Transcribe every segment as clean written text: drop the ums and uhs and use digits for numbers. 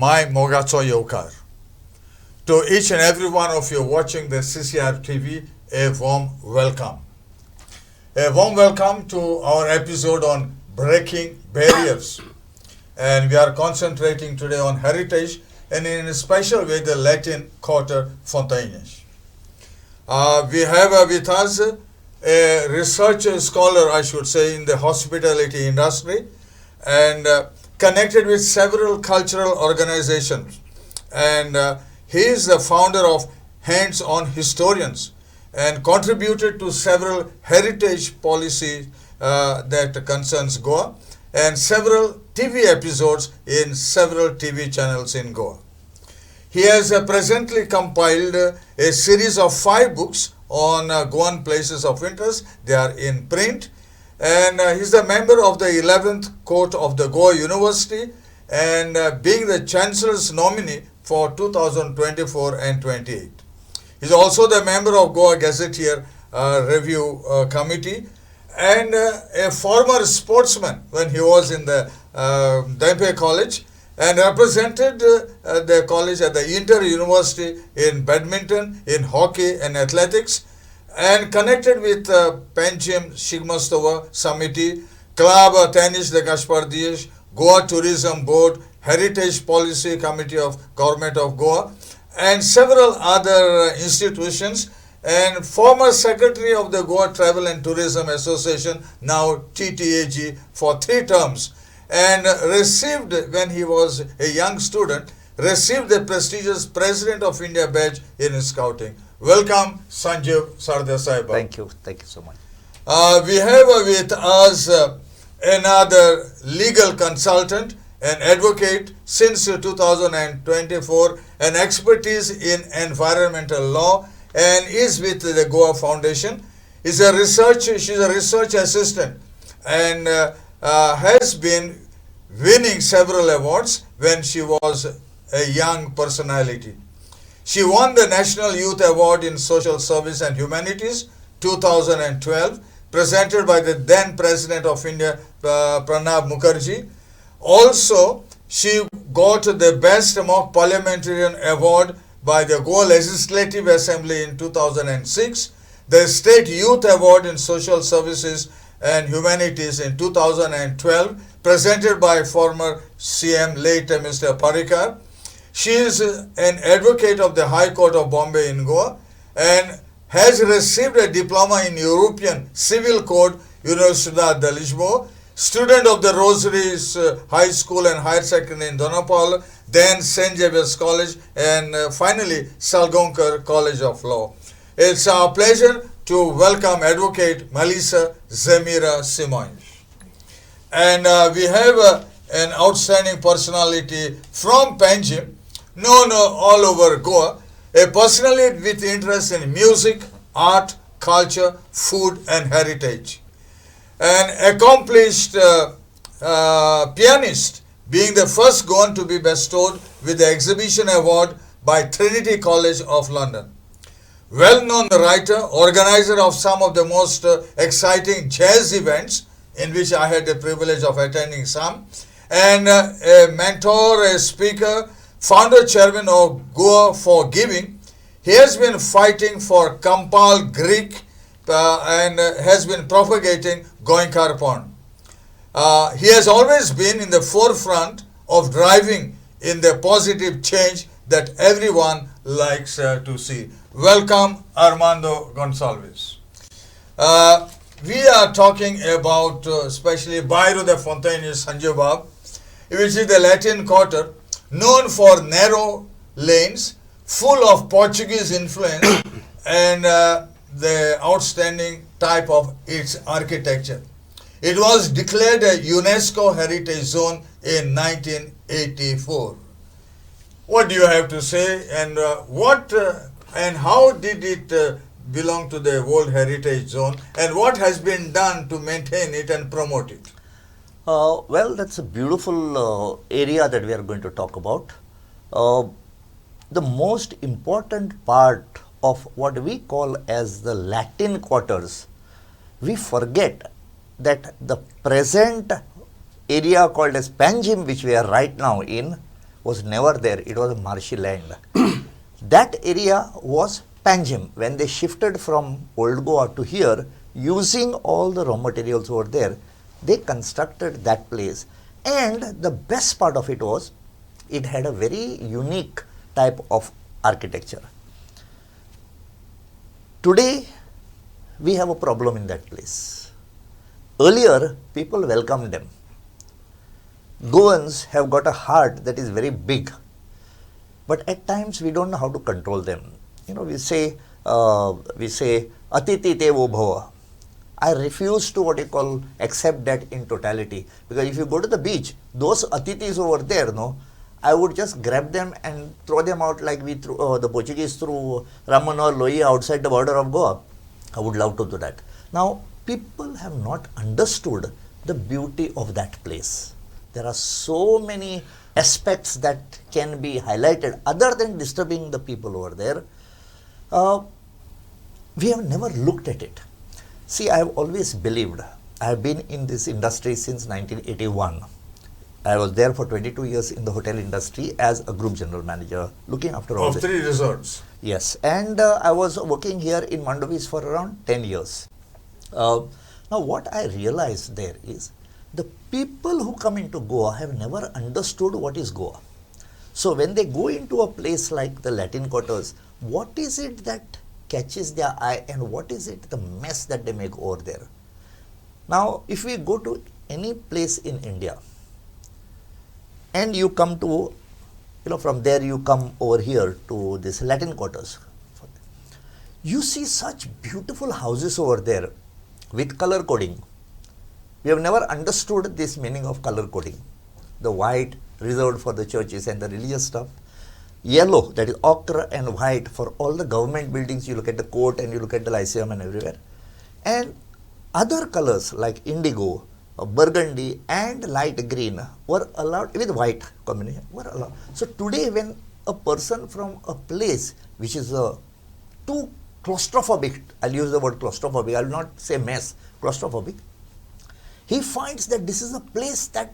my Mogacho Yokar. To each and every one of you watching the CCR TV, a warm welcome. A warm welcome to our episode on breaking barriers. And we are concentrating today on heritage and in a special way the Latin Quarter Fontainhas. We have with us a research scholar, I should say, in the hospitality industry and connected with several cultural organizations. And he is the founder of Hands-On Historians and contributed to several heritage policies that concerns Goa and several TV episodes in several TV channels in Goa. He has presently compiled a series of 5 books on Goan places of interest. They are in print, and he is a member of the 11th Court of the Goa University and being the Chancellor's nominee for 2024 and 28. He is also the member of Goa Gazetteer Review Committee and a former sportsman when he was in the Dampe College and represented the college at the Inter-University in badminton, in hockey and athletics, and connected with Panchim Shigmastova Samiti, Club Tennis de Gashpardiyesh, Goa Tourism Board, Heritage Policy Committee of Government of Goa, and several other institutions, and former Secretary of the Goa Travel and Tourism Association, now TTAG, for 3 terms. And received, when he was a young student, received the prestigious President of India badge in scouting. Welcome, Sanjeev Sardesai. Thank you so much. We have with us another legal consultant, an advocate since 2024, an expertise in environmental law, and is with the Goa Foundation. She's a research assistant and has been winning several awards when she was a young personality. She won the National Youth Award in Social Service and Humanities 2012, presented by the then President of India, Pranab Mukherjee. Also, she got the Best Mock Parliamentarian Award by the Goa Legislative Assembly in 2006, the State Youth Award in Social Services and Humanities in 2012, presented by former CM late Mr. Parikar. She is an advocate of the High Court of Bombay in Goa and has received a diploma in European Civil Code, Universidad de Lisboa, student of the Rosaries High School and Higher Secondary in Donapal, then St. Xavier's College, and finally Salgonkar College of Law. It's our pleasure to welcome Advocate Melissa Zemira Simões. And we have an outstanding personality from Panjim, known all over Goa, a personality with interest in music, art, culture, food and heritage. An accomplished pianist, being the first Goan to be bestowed with the Exhibition Award by Trinity College of London. Well-known writer, organizer of some of the most exciting jazz events, in which I had the privilege of attending some, and a mentor, a speaker, founder chairman of Goa for Giving. He has been fighting for compiled Greek and has been propagating Goinkar Pond. He has always been in the forefront of driving in the positive change that everyone likes to see. Welcome, Armando Gonçalves. We are talking about especially Bairro de Fontainhas Sanjibab, which is the Latin Quarter, known for narrow lanes, full of Portuguese influence and the outstanding type of its architecture. It was declared a UNESCO Heritage Zone in 1984. What do you have to say, and and how did it belong to the World Heritage Zone, and what has been done to maintain it and promote it? Well, that's a beautiful area that we are going to talk about. The most important part of what we call as the Latin quarters, we forget that the present area called as Panjim, which we are right now in, was never there. It was a marshy land. That area was Panjim. When they shifted from Old Goa to here, using all the raw materials over there, they constructed that place. And the best part of it was, it had a very unique type of architecture. Today, we have a problem in that place. Earlier, people welcomed them. Goans have got a heart that is very big, but at times we don't know how to control them. You know, we say, Atiti Devo Bhava. I refuse to accept that in totality, because if you go to the beach, those Atitis over there, no, I would just grab them and throw them out like we threw the Portuguese threw Raman or Loi outside the border of Goa. I would love to do that. Now, people have not understood the beauty of that place. There are so many aspects that can be highlighted other than disturbing the people over there. We have never looked at it. See, I have always believed, I have been in this industry since 1981. I was there for 22 years in the hotel industry as a group general manager, looking after all of 3 resorts. Yes, and I was working here in Mandovis for around 10 years. Now, what I realized there is, the people who come into Goa have never understood what is Goa. So, when they go into a place like the Latin Quarters, what is it that catches their eye and what is it, the mess that they make over there? Now, if we go to any place in India and you come to, from there you come over here to this Latin Quarters, you see such beautiful houses over there with color coding. We have never understood this meaning of color coding. The white reserved for the churches and the religious stuff. Yellow, that is ochre, and white for all the government buildings. You look at the court and you look at the Lyceum and everywhere. And other colors like indigo, burgundy and light green were allowed, with white combination were allowed. So today when a person from a place which is too claustrophobic, I'll use the word claustrophobic, I'll not say mess, claustrophobic, he finds that this is a place that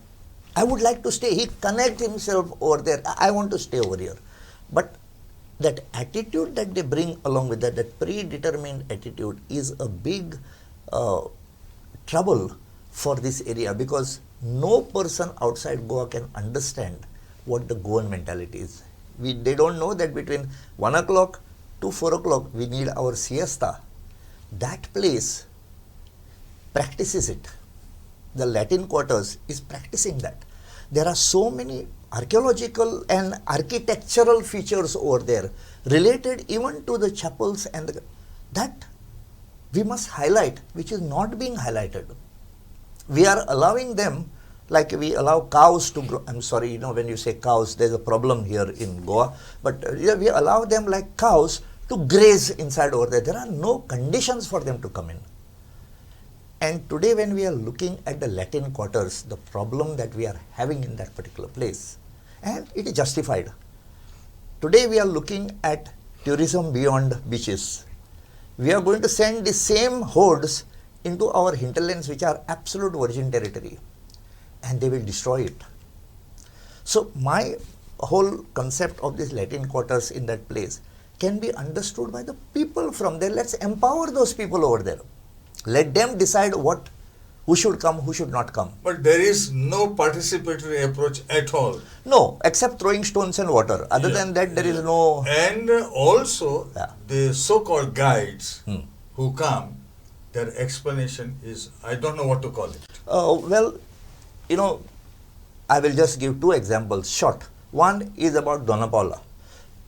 I would like to stay. He connects himself over there. I want to stay over here. But that attitude that they bring along with that predetermined attitude is a big trouble for this area, because no person outside Goa can understand what the Goan mentality is. They don't know that between 1 o'clock to 4 o'clock we need our siesta. That place practices it. The Latin Quarters is practicing that. There are so many archaeological and architectural features over there related even to the chapels and that we must highlight, which is not being highlighted. We are allowing them, like we allow cows to grow. I'm sorry, when you say cows, there's a problem here in Goa, but we allow them like cows to graze inside over there. There are no conditions for them to come in. And today when we are looking at the Latin Quarters, the problem that we are having in that particular place, and it is justified. Today we are looking at tourism beyond beaches. We are going to send the same hordes into our hinterlands, which are absolute virgin territory, and they will destroy it. So my whole concept of this Latin Quarters in that place can be understood by the people from there. Let's empower those people over there. Let them decide who should come, who should not come. But there is no participatory approach at all. No, except throwing stones and water. Other than that, there is no... And also, the so-called guides who come, their explanation is, I don't know what to call it. Well, I will just give 2 examples, short. One is about Dona Paula.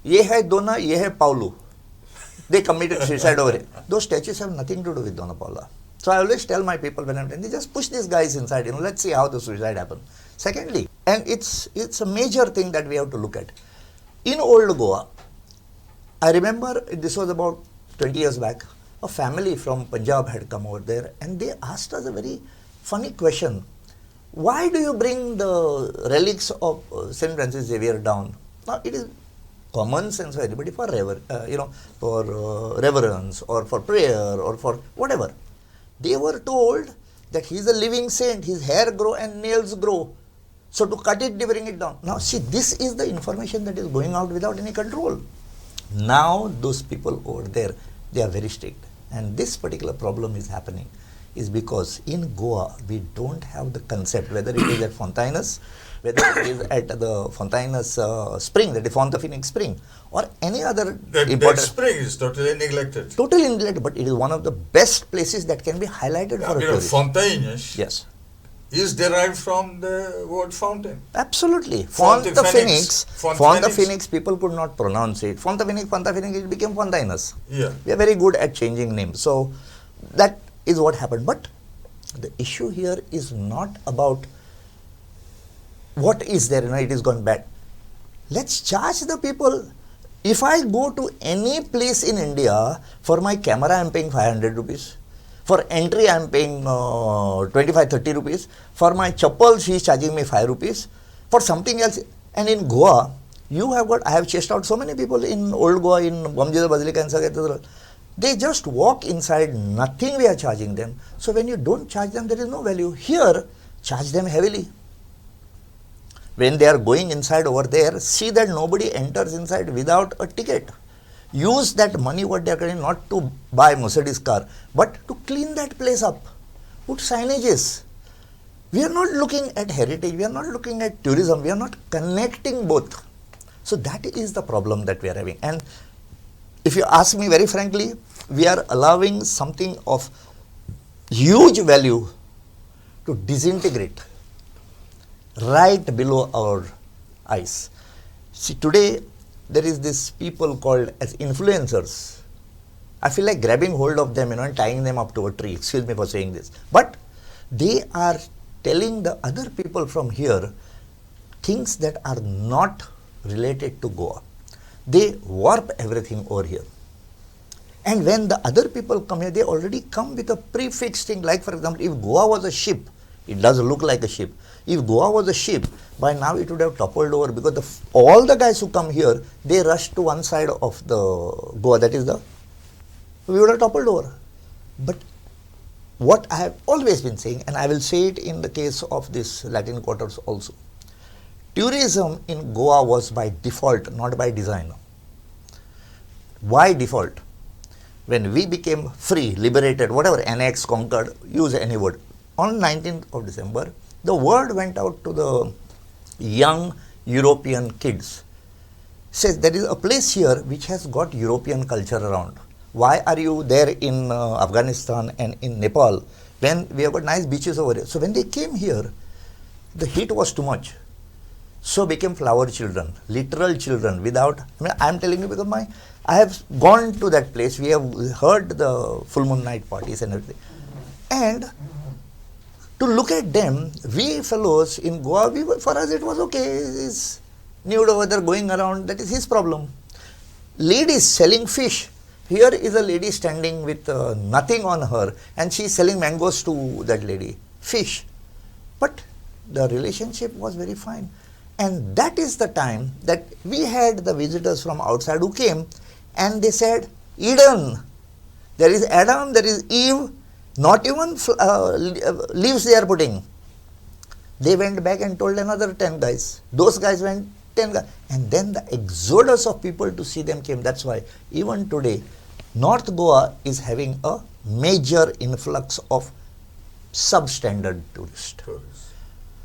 Ye hai Dona, ye hai Paulu. They committed suicide over it. Those statues have nothing to do with Dona Paula. So I always tell my people when I'm done, they just push these guys inside, let's see how the suicide happened. Secondly, and it's a major thing that we have to look at. In Old Goa, I remember this was about 20 years back, a family from Punjab had come over there and they asked us a very funny question. Why do you bring the relics of St. Francis Xavier down? Now it is common sense for everybody for reverence or for prayer or for whatever. They were told that he is a living saint, his hair grow and nails grow. So to cut it, they bring it down. Now see, this is the information that is going out without any control. Now those people over there, they are very strict. And this particular problem is happening is because in Goa, we don't have the concept, whether it is at Fontainhas, whether it is at the Fontainhas spring, that is Fontainhas spring, or any other That spring is totally neglected. Totally neglected, but it is one of the best places that can be highlighted for a tourist. Fontainhas Yes. is derived from the word fountain. Absolutely. Fontainhas. Fontainhas, people could not pronounce it. Fontainhas, it became Fontainhas. Yeah. We are very good at changing names. So that is what happened. But the issue here is not about what is there, it is gone bad. Let's charge the people. If I go to any place in India, for my camera I am paying 500 rupees. For entry I am paying 25-30 rupees. For my chappals he is charging me 5 rupees. For something else, and in Goa, I have chased out so many people in old Goa, in Bomjida Basilica and Sagat. They just walk inside, nothing we are charging them. So when you don't charge them, there is no value. Here, charge them heavily. When they are going inside over there, see that nobody enters inside without a ticket. Use that money what they are getting not to buy Mercedes car, but to clean that place up. Put signages. We are not looking at heritage, we are not looking at tourism, we are not connecting both. So that is the problem that we are having. And if you ask me very frankly, we are allowing something of huge value to disintegrate right below our eyes. See, today there is this people called as influencers. I feel like grabbing hold of them, and tying them up to a tree. Excuse me for saying this. But they are telling the other people from here things that are not related to Goa. They warp everything over here. And when the other people come here, they already come with a prefixed thing. Like for example, if Goa was a ship, it does look like a ship. If Goa was a ship, by now it would have toppled over, because all the guys who come here, they rush to one side of the Goa, that is we would have toppled over. But what I have always been saying, and I will say it in the case of this Latin quarters also, tourism in Goa was by default, not by design. Why default? When we became free, liberated, whatever, annexed, conquered, use any word, on 19th of December, the word went out to the young European kids. Says there is a place here which has got European culture around. Why are you there in Afghanistan and in Nepal when we have got nice beaches over here? So when they came here, the heat was too much. So became flower children, literal children without, I am telling you because I have gone to that place, we have heard the full moon night parties and everything. And to look at them, we fellows in Goa, for us it was okay, he's nude over there going around, that is his problem. Ladies selling fish. Here is a lady standing with nothing on her, and she is selling mangoes to that lady, fish. But the relationship was very fine. And that is the time that we had the visitors from outside who came, and they said, Eden, there is Adam, there is Eve, not even leaves they are putting. They went back and told another 10 guys. Those guys went 10 guys. And then the exodus of people to see them came. That's why even today, North Goa is having a major influx of substandard tourists.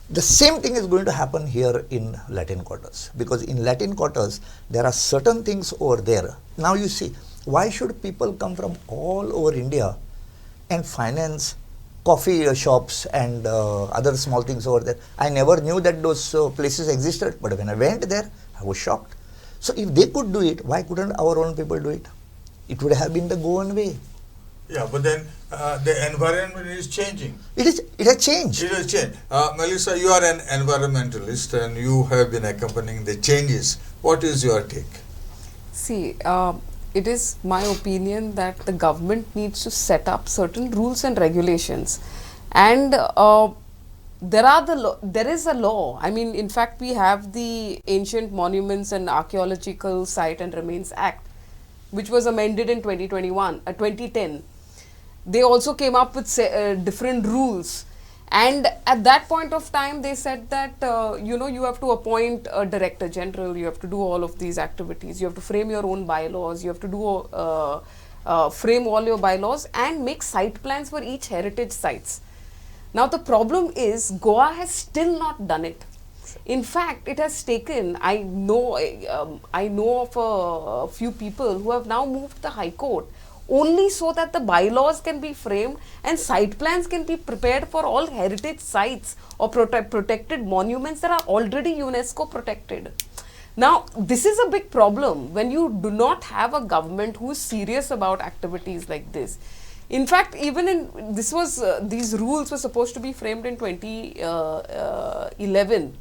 The same thing is going to happen here in Latin quarters, because in Latin quarters there are certain things over there. Now you see, why should people come from all over India and finance coffee shops and other small things over there? I never knew that those places existed, but when I went there, I was shocked. So if they could do it, why couldn't our own people do it? It would have been the Goan way. Yeah, but then the environment is changing. It has changed. It has changed. Melissa, you are an environmentalist and you have been accompanying the changes. What is your take? See, it is my opinion that the government needs to set up certain rules and regulations, and there is a law. I mean, in fact, we have the Ancient Monuments and Archaeological Site and Remains Act, which was amended in 2010. They also came up with different rules, And at that point of time, they said that, you have to appoint a director general, you have to do all of these activities, you have to frame your own bylaws, you have to do frame all your bylaws and make site plans for each heritage sites. Now the problem is Goa has still not done it. In fact, it has taken, I know of a few people who have now moved to the High Court only so that the bylaws can be framed and site plans can be prepared for all heritage sites or protected monuments that are already UNESCO protected. Now, this is a big problem when you do not have a government who is serious about activities like this. In fact, even in these rules were supposed to be framed in 2011.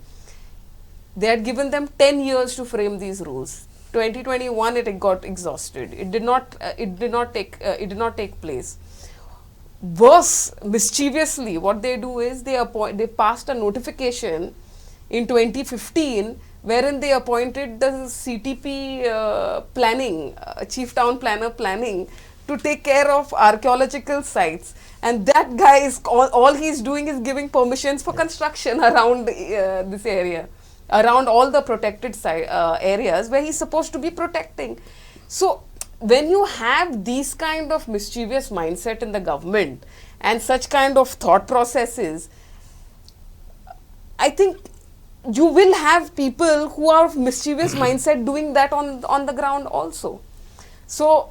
They had given them 10 years to frame these rules. 2021 it got exhausted. It did not take place. Worse, mischievously, what they do is they passed a notification in 2015 wherein they appointed the CTP planning, Chief Town Planner planning, to take care of archaeological sites, and that guy is all he's doing is giving permissions for construction around this area, around all the protected areas where he's supposed to be protecting. So when you have these kind of mischievous mindset in the government and such kind of thought processes, I think you will have people who are of mischievous mindset doing that on the ground also. So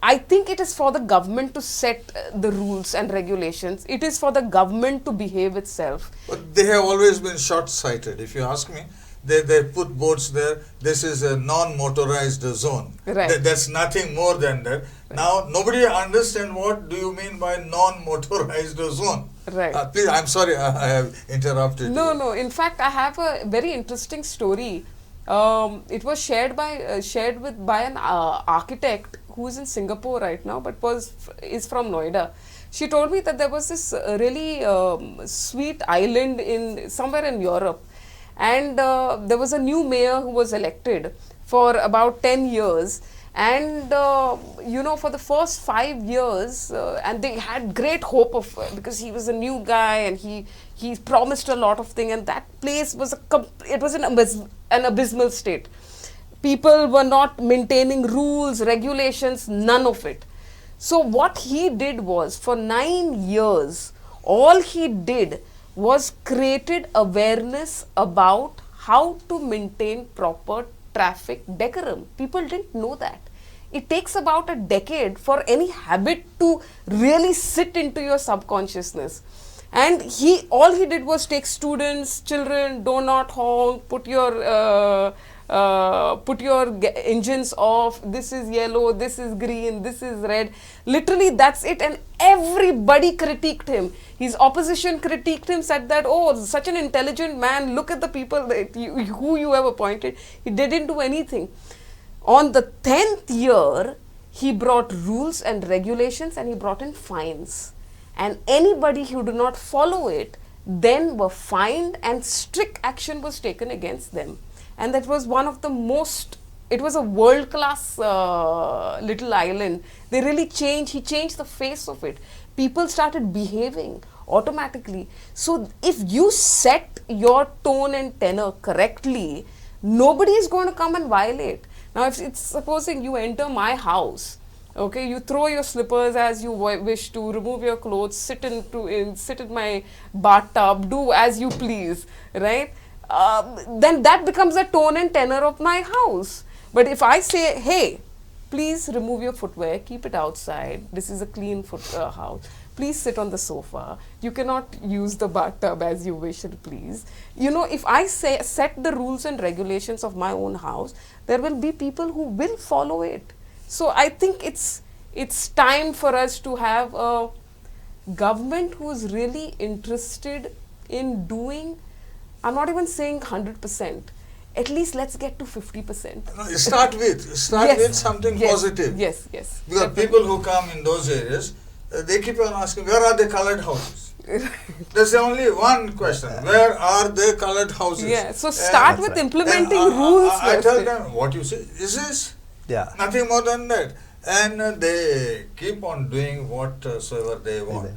I think it is for the government to set the rules and regulations. It is for the government to behave itself. But they have always been short-sighted. If you ask me, they put boards there. This is a non-motorized zone. Right. That's nothing more than that. Right. Now, nobody understands what do you mean by non-motorized zone. Right. Please, I'm sorry I have interrupted you. No. In fact, I have a very interesting story. It was shared by an architect who is in Singapore right now, but is from Noida. She told me that there was this really sweet island somewhere in Europe, and there was a new mayor who was elected for about 10 years. And for the first 5 years, and they had great hope of because he was a new guy and he promised a lot of things, and that place was an abysmal state. People were not maintaining rules, regulations, none of it. So what he did was, for 9 years, all he did was created awareness about how to maintain proper traffic decorum. People didn't know that. It takes about a decade for any habit to really sit into your subconsciousness. And all he did was take students, children, do not honk, put your engines off, this is yellow, this is green, this is red. Literally, that's it. And everybody critiqued him. His opposition critiqued him, said that, oh, such an intelligent man, look at the people who you have appointed. He didn't do anything. On the 10th year, he brought rules and regulations and he brought in fines. And anybody who did not follow it then were fined and strict action was taken against them. And that was one of the it was a world-class little island. He changed the face of it. People started behaving automatically. So if you set your tone and tenor correctly, nobody is going to come and violate. Now, if it's supposing you enter my house, okay, you throw your slippers as you wish to, remove your clothes, sit in my bathtub, do as you please, right? Then that becomes the tone and tenor of my house. But if I say, hey, please remove your footwear, keep it outside, this is a clean house, please sit on the sofa, you cannot use the bathtub as you wish and please. If I set the rules and regulations of my own house, there will be people who will follow it. So I think it's time for us to have a government who is really interested in doing, I'm not even saying 100%, at least let's get to 50%. No, start with something positive. Yes. Because definitely. people who come in those areas, they keep on asking, where are the colored houses? There's only one question, where are the colored houses? Yeah, so start with implementing rules. I tell them, what you say, is this? Yeah. Nothing more than that. And they keep on doing whatsoever they want.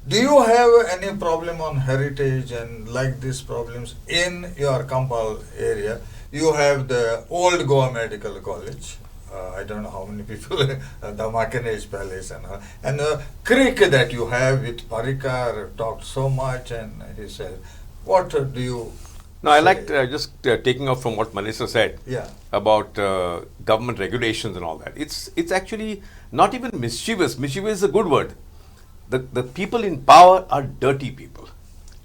Do you have any problem on heritage and like these problems in your Kampal area? You have the old Goa Medical College. I don't know how many people, the Makanage Palace and the creek that you have with Parikar talked so much, and he said, what do you No, I say? liked just taking off from what Melissa said Yeah. about government regulations and all that. It's actually not even mischievous. Mischievous is a good word. The people in power are dirty people,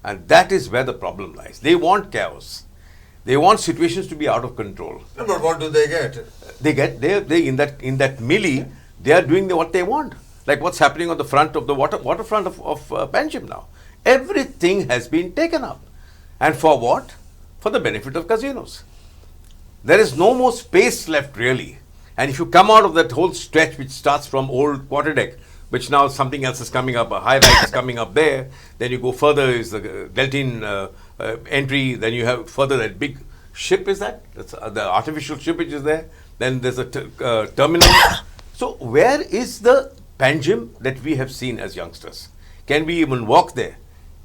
and that is where the problem lies. They want chaos. They want situations to be out of control. No, but what do they get? They in that melee, they are doing what they want. Like what's happening on the front of the waterfront of Panjim now. Everything has been taken up. And for what? For the benefit of casinos. There is no more space left really. And if you come out of that whole stretch which starts from old quarterdeck, which now something else is coming up, a high rise is coming up there, then you go further is the Deltine entry, then you have further that big ship is that? That's the artificial ship which is there. Then there's a terminal. So where is the Panjim that we have seen as youngsters? Can we even walk there?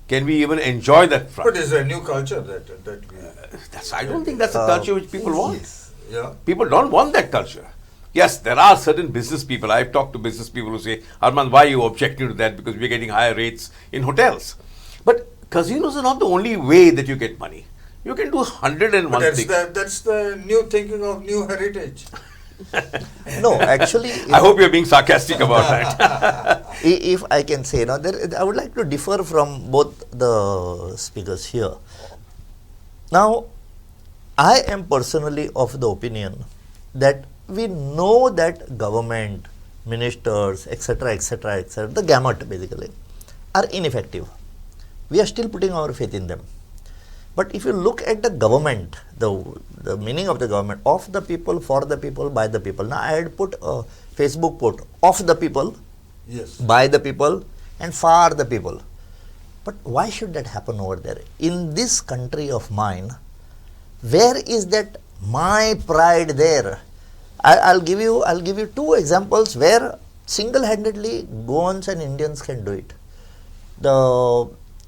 Can we even enjoy that front? But it's a new culture that we I don't think that's a culture which people want. yeah. People don't want that culture. Yes, there are certain business people. I've talked to business people who say, Arman, why are you objecting to that? Because we're getting higher rates in hotels. But casinos are not the only way that you get money. You can do 101 But things. that's the new thinking of new heritage. No, actually, I hope you're being sarcastic about that. if I can say, now, I would like to differ from both the speakers here. Now, I am personally of the opinion that we know that government, ministers, etc., etc., etc., the gamut basically, are ineffective. We are still putting our faith in them. But if you look at the government, the meaning of the government, of the people, for the people, by the people. Now, I had put a Facebook post, of the people, Yes. by the people, and for the people. But why should that happen over there? In this country of mine, where is that my pride there? I'll give you two examples where single-handedly Goans and Indians can do it.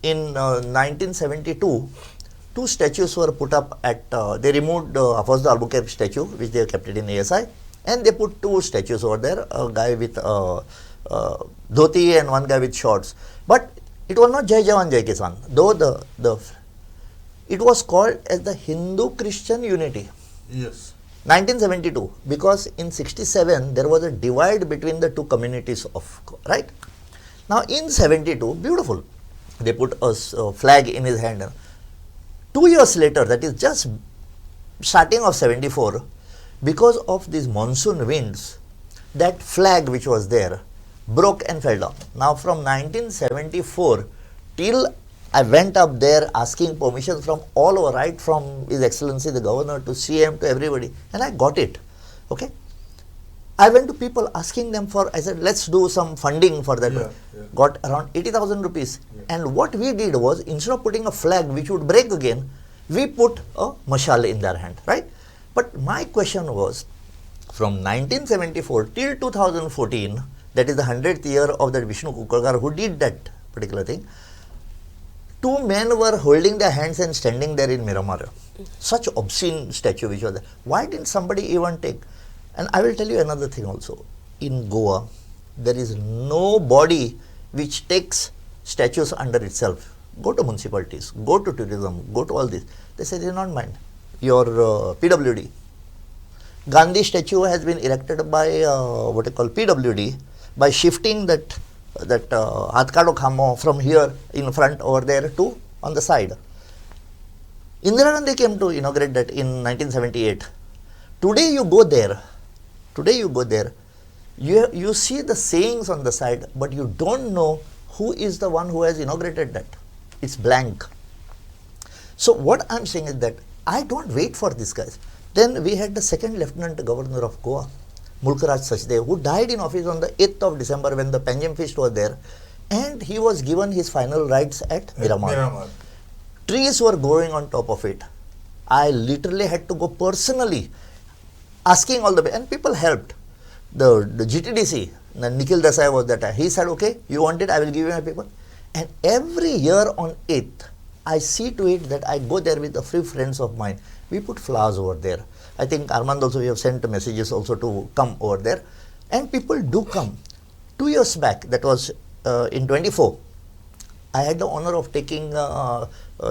In 1972, two statues were put up at, they removed Hafez Albuquerque statue, which they kept it in ASI, and they put two statues over there, a guy with dhoti and one guy with shorts. But it was not Jai Jawan Jai Kisan, though it was called as the Hindu-Christian unity. Yes. 1972, because in 67 there was a divide between the two communities of, right? Now in 72, beautiful, they put a flag in his hand. 2 years later, that is just starting of 74, because of these monsoon winds, that flag which was there broke and fell down. Now from 1974 till I went up there asking permission from all over, right from His Excellency the Governor to CM to everybody, and I got it. Okay. I went to people asking them for, I said, let's do some funding for that. Yeah, yeah. Got around 80,000 rupees. Yeah. And what we did was, instead of putting a flag which would break again, we put a mashal in their hand, right? But my question was, from 1974 till 2014, that is the 100th year of that Vishnu Kukarkar who did that particular thing, two men were holding their hands and standing there in Miramar. Such obscene statue which was there. Why didn't somebody even take? And I will tell you another thing also. In Goa, there is no body which takes statues under itself. Go to municipalities, go to tourism, go to all this. They say they do not mind. Your PWD. Gandhi statue has been erected by what you call PWD by shifting that Hatkado Khamo from here in front over there to on the side. Indira Gandhi came to inaugurate that in 1978. Today you go there, you see the sayings on the side, but you don't know who is the one who has inaugurated that. It's blank. So what I'm saying is that I don't wait for these guys. Then we had the second Lieutenant Governor of Goa, Mulkaraj Sachdev, who died in office on the 8th of December when the Panjim feast was there, and he was given his final rites at Miramar. Trees were growing on top of it. I literally had to go personally asking all the, and people helped. The GTDC, Nikhil Desai was that time. He said, okay, you want it, I will give you my people. And every year on 8th, I see to it that I go there with a few friends of mine. We put flowers over there. I think Armand also, we have sent messages also to come over there. And people do come. 2 years back, that was in 24, I had the honor of taking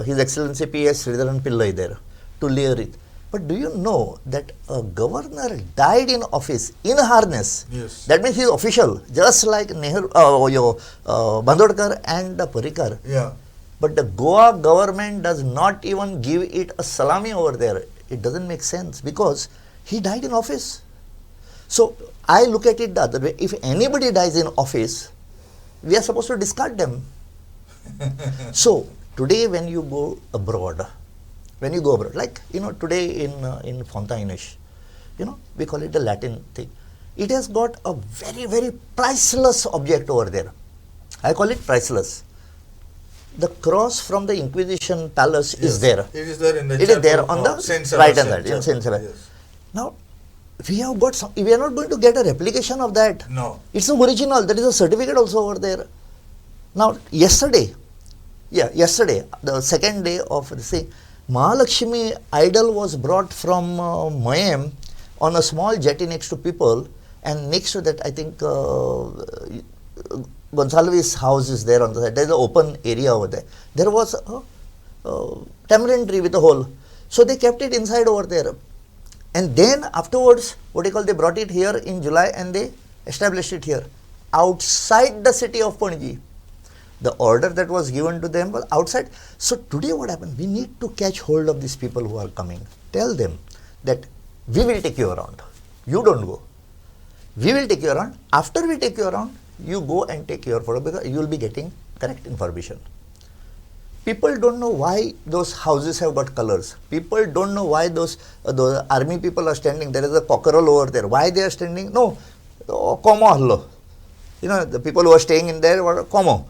His Excellency P.S. Sridharan Pillai there to layer it. But do you know that a governor died in office in harness? Yes. That means he is official, just like Nehru, Bandodkar and Parikar. Yeah. But the Goa government does not even give it a salami over there. It doesn't make sense because he died in office. So I look at it the other way. If anybody dies in office, we are supposed to discard them. So today when you go abroad, like today in Fontainhas, we call it the Latin thing. It has got a very, very priceless object over there. I call it priceless. The cross from the Inquisition Palace is there. It is there in the It is there on the right hand side, in Saint Sebastian. Yes. Now, we have got some, we are not going to get a replication of that. No. It's an original, there is a certificate also over there. Now, yesterday, the second day of the thing, Mahalakshmi idol was brought from Mayam on a small jetty next to people, and next to that, I think Gonsalves' house is there on the side. There is an open area over there. There was a tamarind tree with a hole. So they kept it inside over there. And then afterwards, they brought it here in July and they established it here, outside the city of Panaji. The order that was given to them was outside. So today what happened? We need to catch hold of these people who are coming. Tell them that we will take you around. You don't go. We will take you around. After we take you around, you go and take your photo because you will be getting correct information. People don't know why those houses have got colors. People don't know why those army people are standing. There is a cockerel over there. Why they are standing? No. Como. The people who are staying in there were como.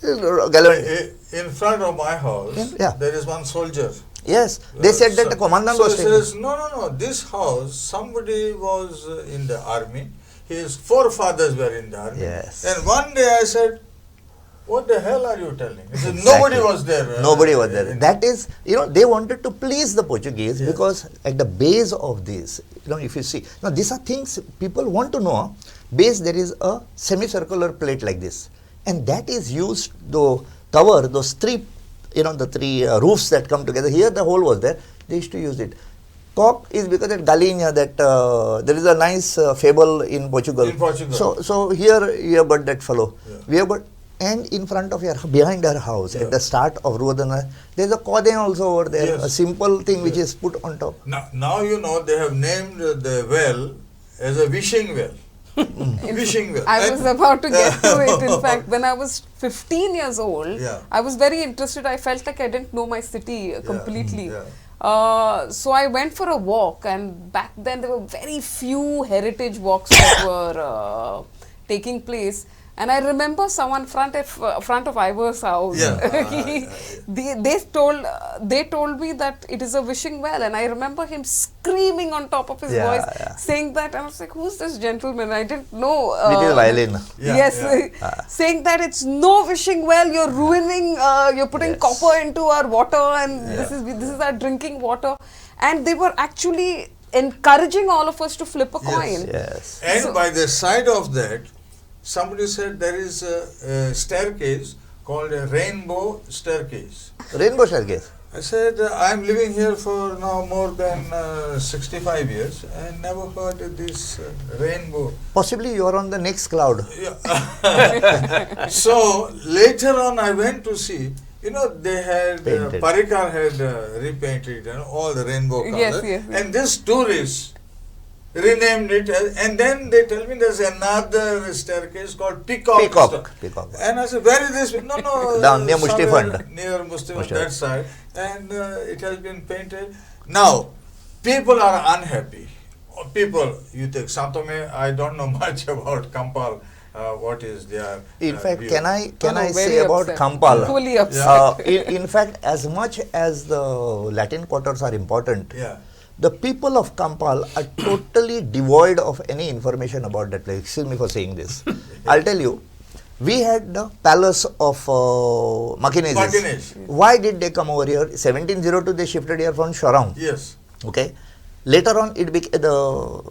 In front of my house, there is one soldier. Yes, they said that the commandant was staying. Says, no, this house, somebody was in the army. His forefathers were in the army. Yes. And one day I said, what the hell are you telling? He said, Exactly. nobody was there. Nobody was there. That is, they wanted to please the Portuguese because at the base of this, if you see, now these are things people want to know. Base, there is a semicircular plate like this. And that is used to cover those three, the three roofs that come together. Here the hole was there. They used to use it. Cock is because at Galinha that there is a nice fable in Portugal. So here you have got that fellow. Yeah. We have got, and in front of behind our house at the start of Ruodana, there is a kodin also over there, a simple thing which is put on top. Now they have named the well as a wishing well. Wishing well. I was about to get to it. In fact, when I was 15 years old, I was very interested. I felt like I didn't know my city completely. So I went for a walk, and back then there were very few heritage walks that were taking place. And I remember someone front of Ivor's house. They told me that it is a wishing well, and I remember him screaming on top of his voice, saying that. And I was like, "Who's this gentleman?" I didn't know. With his violin. Saying that it's no wishing well. You're ruining. You're putting copper into our water, and this is our drinking water. And they were actually encouraging all of us to flip a coin. Yes. And by the side of that, somebody said there is a staircase called a rainbow staircase. Rainbow staircase? I said, I'm living here for now more than 65 years and never heard of this rainbow. Possibly you are on the next cloud. So later on I went to see, they had, Parikar had repainted all the rainbow colors. And this tourist renamed it, and then they tell me there's another staircase called Peacock. And I said, where is this? No, down near Mushti Fund. Near Mushti Fund, that side. And it has been painted. Now, people are unhappy. You take Santome, I don't know much about Kampal. What is their in fact view. can I say about Kampal? Fully upset. In fact, as much as the Latin quarters are important, the people of Kampal are totally devoid of any information about that place. Excuse me for saying this. I'll tell you, We had the palace of Makineses. Makineses. Why did they come over here? 1702 they shifted here from Shorround. Yes. Okay. Later on it became the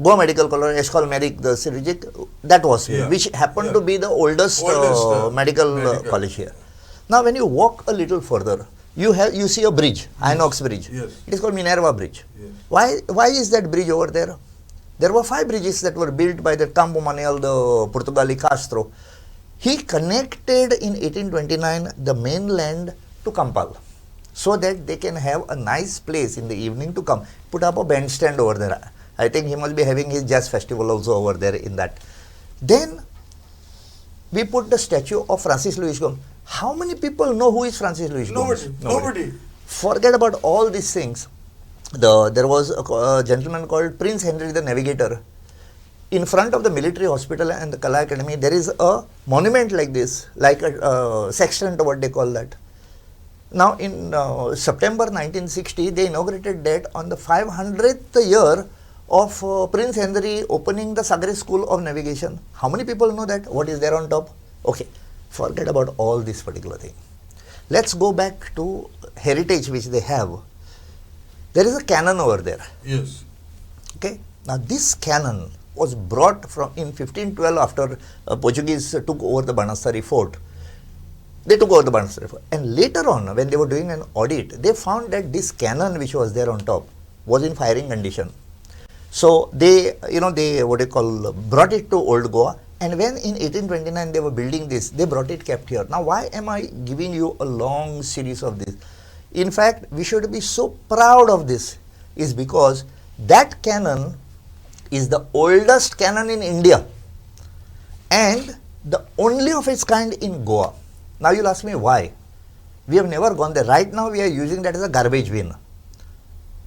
Goa Medical College, Eshkol Medic, the Sirijik, that was here, Yeah. which happened Yeah. to be the oldest, medical college here. Now when you walk a little further, you see a bridge, Inox Bridge. Yes. It is called Minerva Bridge. Yes. Why is that bridge over there? There were 5 bridges that were built by the Campo Manuel, the Portugali Castro. He connected in 1829 the mainland to Kampal, so that they can have a nice place in the evening to come. Put up a bandstand over there. I think he must be having his jazz festival also over there in that. Then we put the statue of Francis Louis Goan. How many people know who is Francis Louis Goan? Nobody. Forget about all these things. There was a gentleman called Prince Henry the Navigator. In front of the military hospital and the Kala Academy, there is a monument like this, like a sextant, what they call that. Now in September 1960, they inaugurated that on the 500th year of Prince Henry opening the Sagre School of Navigation. How many people know that? What is there on top? Okay, forget about all this particular thing. Let's go back to heritage which they have. There is a cannon over there. Yes. Okay. Now this cannon was brought from in 1512 after Portuguese took over the Banasari fort. They took over the Banasari fort, and later on when they were doing an audit, they found that this cannon which was there on top was in firing condition. So they brought it to Old Goa, and when in 1829 they were building this, they brought it kept here. Now why am I giving you a long series of this? In fact, we should be so proud of this, is because that cannon is the oldest cannon in India and the only of its kind in Goa. Now you'll ask me why. We have never gone there. Right now we are using that as a garbage bin.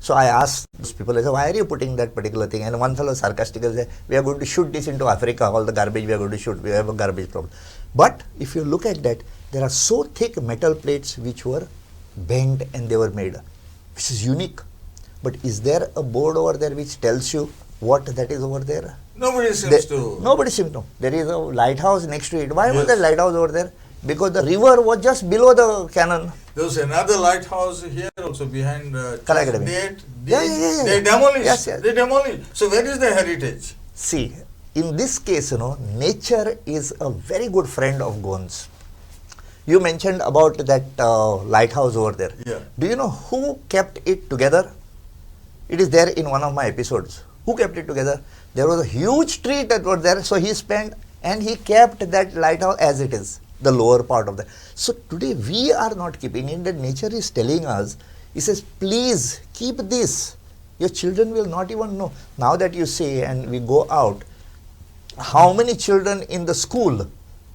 So I asked those people, I said, why are you putting that particular thing? And one fellow sarcastically said, we are going to shoot this into Africa, all the garbage we are going to shoot, we have a garbage problem. But if you look at that, there are so thick metal plates which were bent and they were made, which is unique. But is there a board over there which tells you what that is over there? Nobody seems to. Nobody seems to. There is a lighthouse next to it. Why was Yes. that lighthouse over there? Because the river was just below the cannon. There was another lighthouse here also behind Kala Academy. They demolished. Yes, yes. They demolished. So where is the heritage? See, in this case, nature is a very good friend of Goan's. You mentioned about that lighthouse over there. Yeah. Do you know who kept it together? It is there in one of my episodes. Who kept it together? There was a huge tree that was there, so he spent and he kept that lighthouse as it is, the lower part of that. So today we are not keeping it, that nature is telling us, he says, please keep this. Your children will not even know. Now that you say and we go out, how many children in the school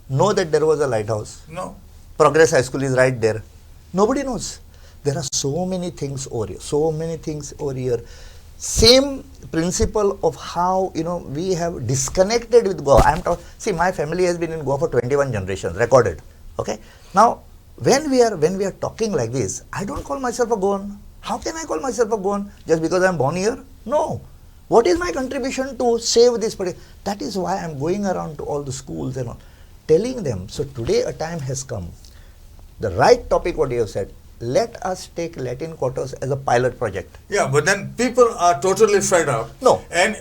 know that there was a lighthouse? No. Progress High School is right there. Nobody knows. There are so many things over here, so many things over here. Same principle of how we have disconnected with Goa. See, my family has been in Goa for 21 generations, recorded. Okay. Now, when we are talking like this, I don't call myself a Goan. How can I call myself a Goan just because I am born here? No. What is my contribution to save this place? That is why I am going around to all the schools and all, telling them. So today a time has come. The right topic, what you have said. Let us take Latin quarters as a pilot project. Yeah, but then people are totally fed up. No. And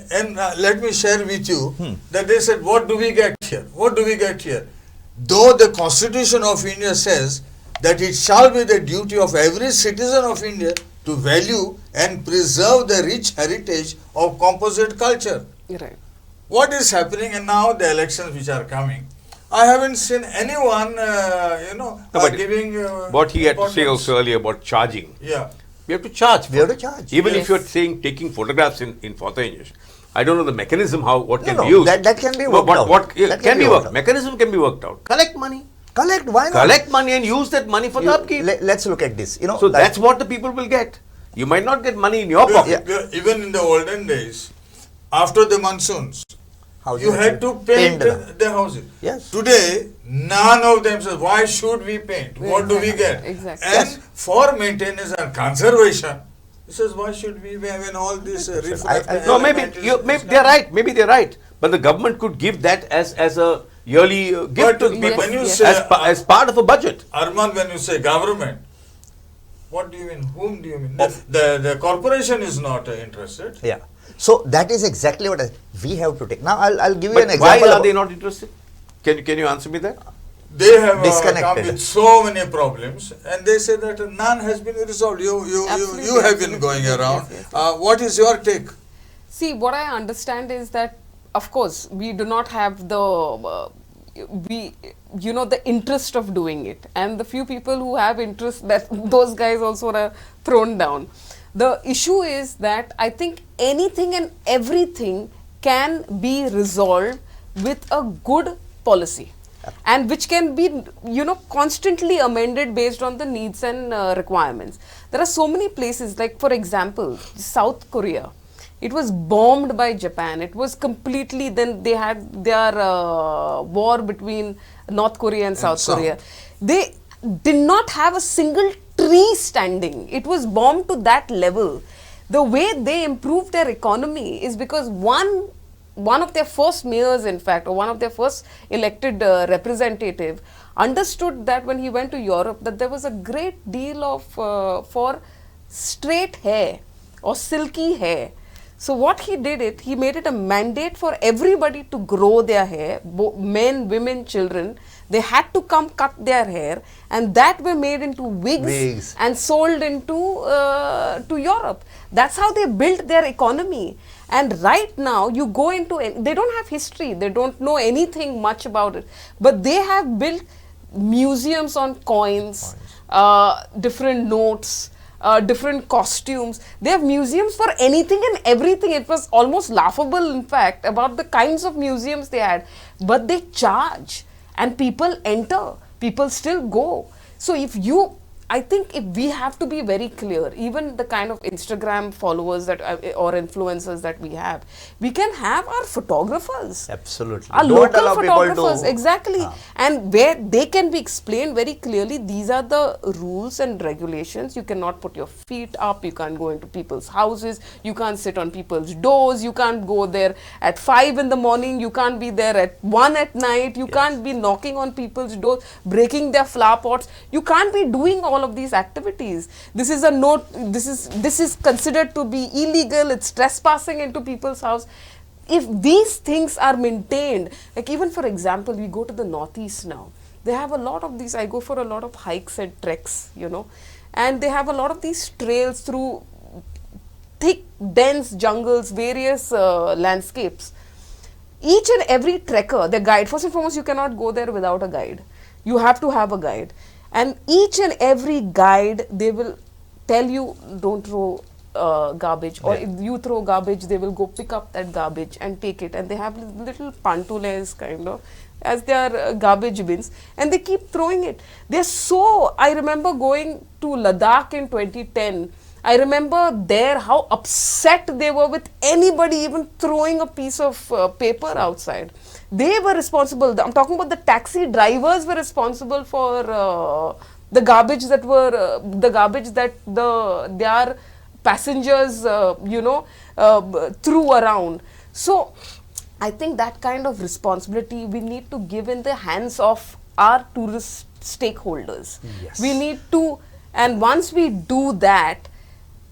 let me share with you that they said, what do we get here? What do we get here? Though the Constitution of India says that it shall be the duty of every citizen of India to value and preserve the rich heritage of composite culture. Right. What is happening, and now the elections which are coming, I haven't seen anyone, giving. What he had to say importance. also earlier about charging. Yeah. We have to charge. We have to charge. Even Yes. if you are saying taking photographs in Fontainhas, I don't know the mechanism what can No, be used. that can be worked out. What That can be worked worked? out. Mechanism can be worked out. Collect money. Collect, why not? Collect money and use that money for the upkeep. Let's look at this. So that's what the people will get. You might not get money in your pocket. Even in the olden days, after the monsoons, houses you had to paint them. the houses. Yes. Today, none of them says, why should we paint? What do we get? Exactly. And Yes. for maintenance and conservation, he says, why should we have in all this I- reflecting No, element maybe is they're right. Maybe they're right. But the government could give that as a yearly gift to But people when you yes. say, as part of a budget. Arman, when you say government, what do you mean? Whom do you mean? The corporation is not interested. Yeah. So that is exactly what we have to take. Now I'll give you But an example. why are about- they not interested? Can you answer me that? They have come Disconnected. with so many problems, and they say that none has been resolved. You Absolutely, have been absolutely. going Yes, around. yes, What is your take? See, what I understand is that, of course, we do not have the the interest of doing it, and the few people who have interest, that those guys also are thrown down. The issue is that I think anything and everything can be resolved with a good policy, and which can be constantly amended based on the needs and requirements. There are so many places, like for example South Korea. It was bombed by Japan. It was completely, then they had their war between North Korea and South Korea. They did not have a single tree standing. It was bombed to that level. The way they improved their economy is because one of their first mayors, in fact, or one of their first elected representative, understood that when he went to Europe, that there was a great deal of for straight hair or silky hair. So what he did, he made it a mandate for everybody to grow their hair, men, women, children. They had to come cut their hair, and that were made into wigs. And sold into to Europe. That's how they built their economy. And right now, you go into, they don't have history, they don't know anything much about it, but they have built museums on coins, different notes, different costumes. They have museums for anything and everything. It was almost laughable, in fact, about the kinds of museums they had. But they charge, and people enter, people still go. So I think if we have to be very clear, even the kind of Instagram followers that or influencers that we have, we can have our photographers. Absolutely. Our Don't local allow people photographers, to- exactly. And where they can be explained very clearly, these are the rules and regulations. You cannot put your feet up, you can't go into people's houses, you can't sit on people's doors, you can't go there at 5 in the morning, you can't be there at 1 at night, you can't be knocking on people's doors, breaking their flower pots. You can't be doing all of these activities. This is a note, this is considered to be illegal, it's trespassing into people's house. If these things are maintained, like even for example, we go to the northeast now, they have a lot of these, I go for a lot of hikes and treks, and they have a lot of these trails through thick, dense jungles, various landscapes. Each and every trekker, the guide, first and foremost, you cannot go there without a guide. You have to have a guide. And each and every guide, they will tell you, don't throw garbage, or if you throw garbage, they will go pick up that garbage and take it. And they have little pantules kind of as their garbage bins, and they keep throwing it. They're so, I remember going to Ladakh in 2010. I remember there how upset they were with anybody even throwing a piece of paper outside. They were responsible. I'm talking about the taxi drivers were responsible for the garbage that their passengers threw around. So I think that kind of responsibility we need to give in the hands of our tourist stakeholders. Yes. We need to, and once we do that,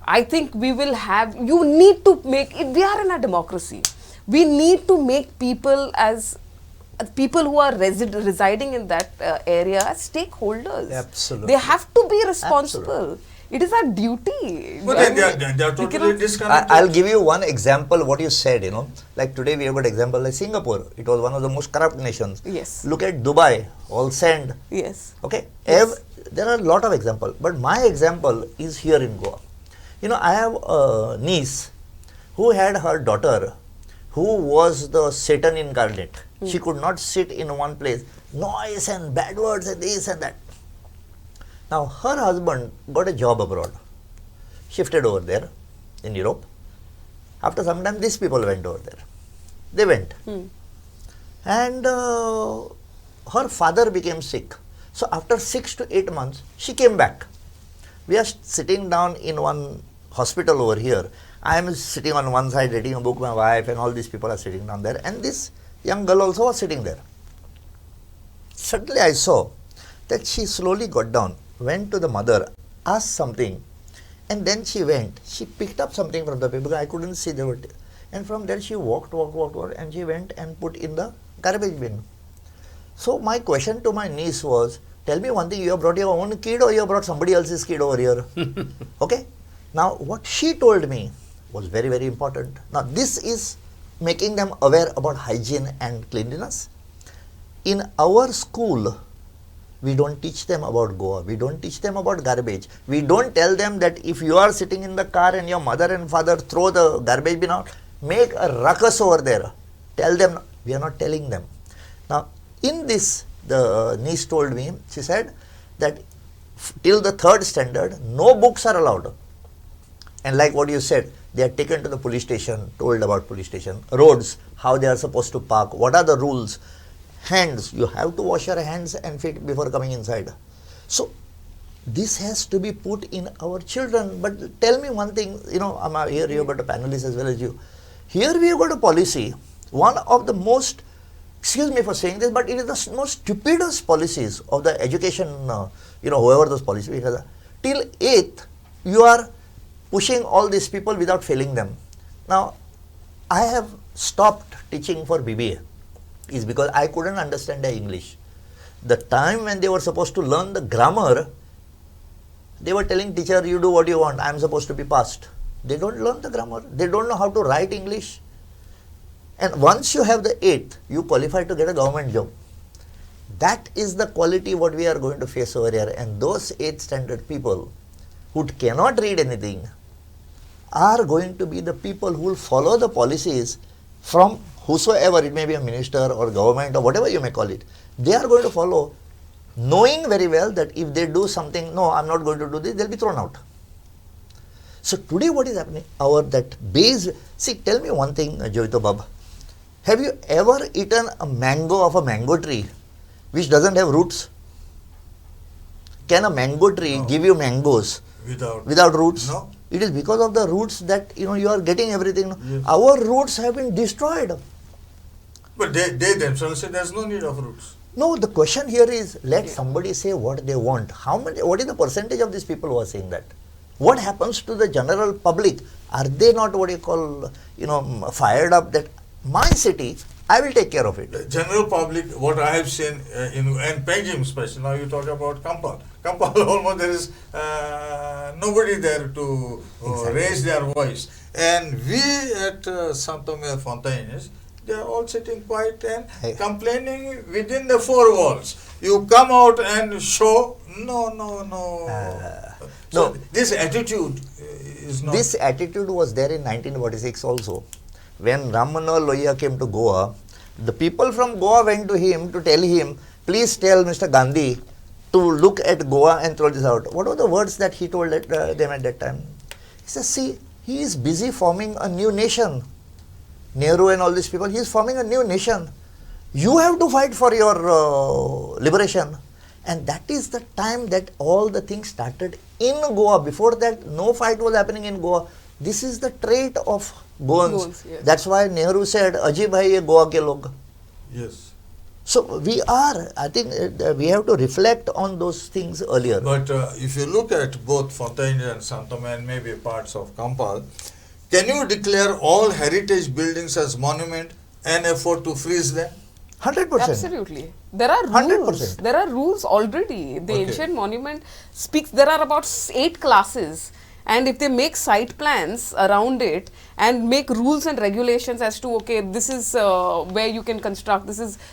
I think we will have, you need to make, we are in a democracy. We need to make people as people who are residing in that area as stakeholders. Absolutely. They have to be responsible. Absolutely. It is our duty. But they are totally disconnected. I'll give you one example what you said, like today we have got example like Singapore. It was one of the most corrupt nations. Yes. Look at Dubai, all sand. Yes. Okay. Yes. There are a lot of examples, but my example is here in Goa. I have a niece who had her daughter who was the Satan incarnate. She could not sit in one place. Noise and bad words and this and that. Now her husband got a job abroad, shifted over there in Europe. After some time these people went over there. They went. And her father became sick. So after 6 to 8 months, she came back. We are sitting down in one hospital over here. I am sitting on one side reading a book, my wife and all these people are sitting down there, and this young girl also was sitting there. Suddenly I saw that she slowly got down, went to the mother, asked something, and then she went. She picked up something from the paper. I couldn't see the word. And from there she walked, and she went and put in the garbage bin. So my question to my niece was, tell me one thing, you have brought your own kid or you have brought somebody else's kid over here? Okay. Now what she told me was very, very important. Now this is making them aware about hygiene and cleanliness. In our school, we don't teach them about Goa. We don't teach them about garbage. We don't tell them that if you are sitting in the car and your mother and father throw the garbage bin out, make a ruckus over there. Tell them. We are not telling them. Now, in this, the niece told me, she said that till the 3rd standard, no books are allowed. And like what you said, they are taken to the police station, told about police station, roads, how they are supposed to park, what are the rules. Hands, you have to wash your hands and feet before coming inside. So this has to be put in our children. But tell me one thing, I'm here, you've got a panelist as well as you. Here we have got a policy, one of the most, excuse me for saying this, but it is the most stupidest policies of the education, whoever those policies, till 8th, you are pushing all these people without failing them. Now, I have stopped teaching for BBA. Is because I couldn't understand their English. The time when they were supposed to learn the grammar, they were telling teacher, you do what you want, I am supposed to be passed. They don't learn the grammar. They don't know how to write English. And once you have the 8th, you qualify to get a government job. That is the quality what we are going to face over here. And those 8th standard people who cannot read anything are going to be the people who will follow the policies from whosoever, it may be a minister or government or whatever you may call it. They are going to follow, knowing very well that if they do something, no, I'm not going to do this, they'll be thrown out. So today what is happening? See, tell me one thing, Jovito Bab. Have you ever eaten a mango of a mango tree which doesn't have roots? Can a mango tree give you mangoes without roots? No. It is because of the roots that you are getting everything. Yes. Our roots have been destroyed. But they themselves say there's no need of roots. No, the question here is, let somebody say what they want. What is the percentage of these people who are saying that? What happens to the general public? Are they not what you call, fired up that my city, I will take care of it? The general public, what I have seen in Penjim especially, now you talk about Kampal. Kampal almost there is nobody there to raise their voice. And we at Fontainhas, they are all sitting quiet and complaining within the 4 walls. You come out and show, no. So this attitude is not... This attitude was there in 1946 also. When Ram Manohar Lohia came to Goa, the people from Goa went to him to tell him, please tell Mr. Gandhi to look at Goa and throw this out. What were the words that he told them at that time? He says, see, he is busy forming a new nation. Nehru and all these people, he is forming a new nation. You have to fight for your liberation. And that is the time that all the things started in Goa. Before that, no fight was happening in Goa. This is the trait of Goans. Yes. That's why Nehru said, Ajib hai ye Goa ke log. Yes. So I think we have to reflect on those things earlier. But if you look at both Fontainhas and San Tome and maybe parts of Kampal, can you declare all heritage buildings as monument and afford to freeze them? 100%. Absolutely. There are rules. 100%. There are rules already. The Okay. ancient monument speaks, there are about 8 classes. And if they make site plans around it and make rules and regulations as to, okay, this is where you can construct,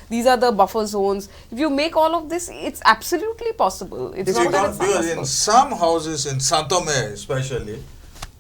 these are the buffer zones. If you make all of this, it's absolutely possible. It's not that it's not Because in possible. some houses in San Tome especially,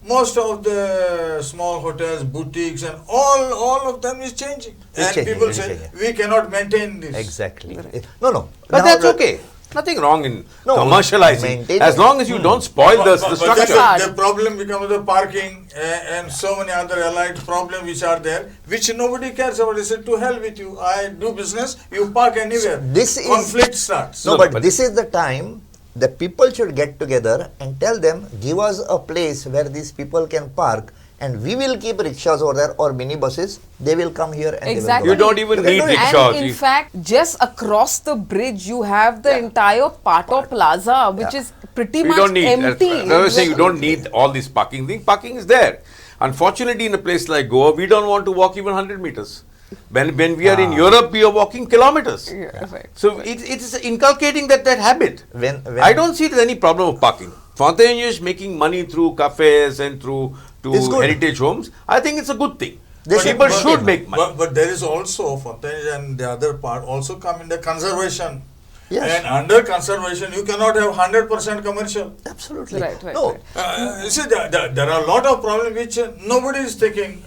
most of the small hotels, boutiques and all of them is changing. It's And changing, people it's say, changing. we cannot maintain this. Exactly. Right. No. But Now that's the- okay. Nothing wrong in No, commercializing. maintaining- As long as you don't spoil the But structure. then the problem becomes the parking and so many other allied problems which are there, which nobody cares about. They say, to hell with you. I do business, you park anywhere. This is- Conflict starts. No, No, but this is the time the people should get together and tell them, give us a place where these people can park and we will keep rickshaws over there or mini buses. They will come here and Exactly. they will You go don't even You can need do it. rickshaws. And in fact, just across the bridge, you have the entire Pato Plaza, which is pretty We much don't need, empty. I was saying, you don't need all this parking thing. Parking is there. Unfortunately, in a place like Goa, we don't want to walk even 100 meters. When we are in Europe, we are walking kilometers. Yeah, right. So it's inculcating that habit. When I don't see there's any problem of parking. Fontainhas making money through cafes and through It's good. heritage homes. I think it's a good thing. They should- People but- should make money. But there is also Fontainhas and the other part also come in the conservation. Yes. And under conservation, you cannot have 100% commercial. Absolutely. Right, right, No, right. You see, there are a lot of problems which nobody is taking.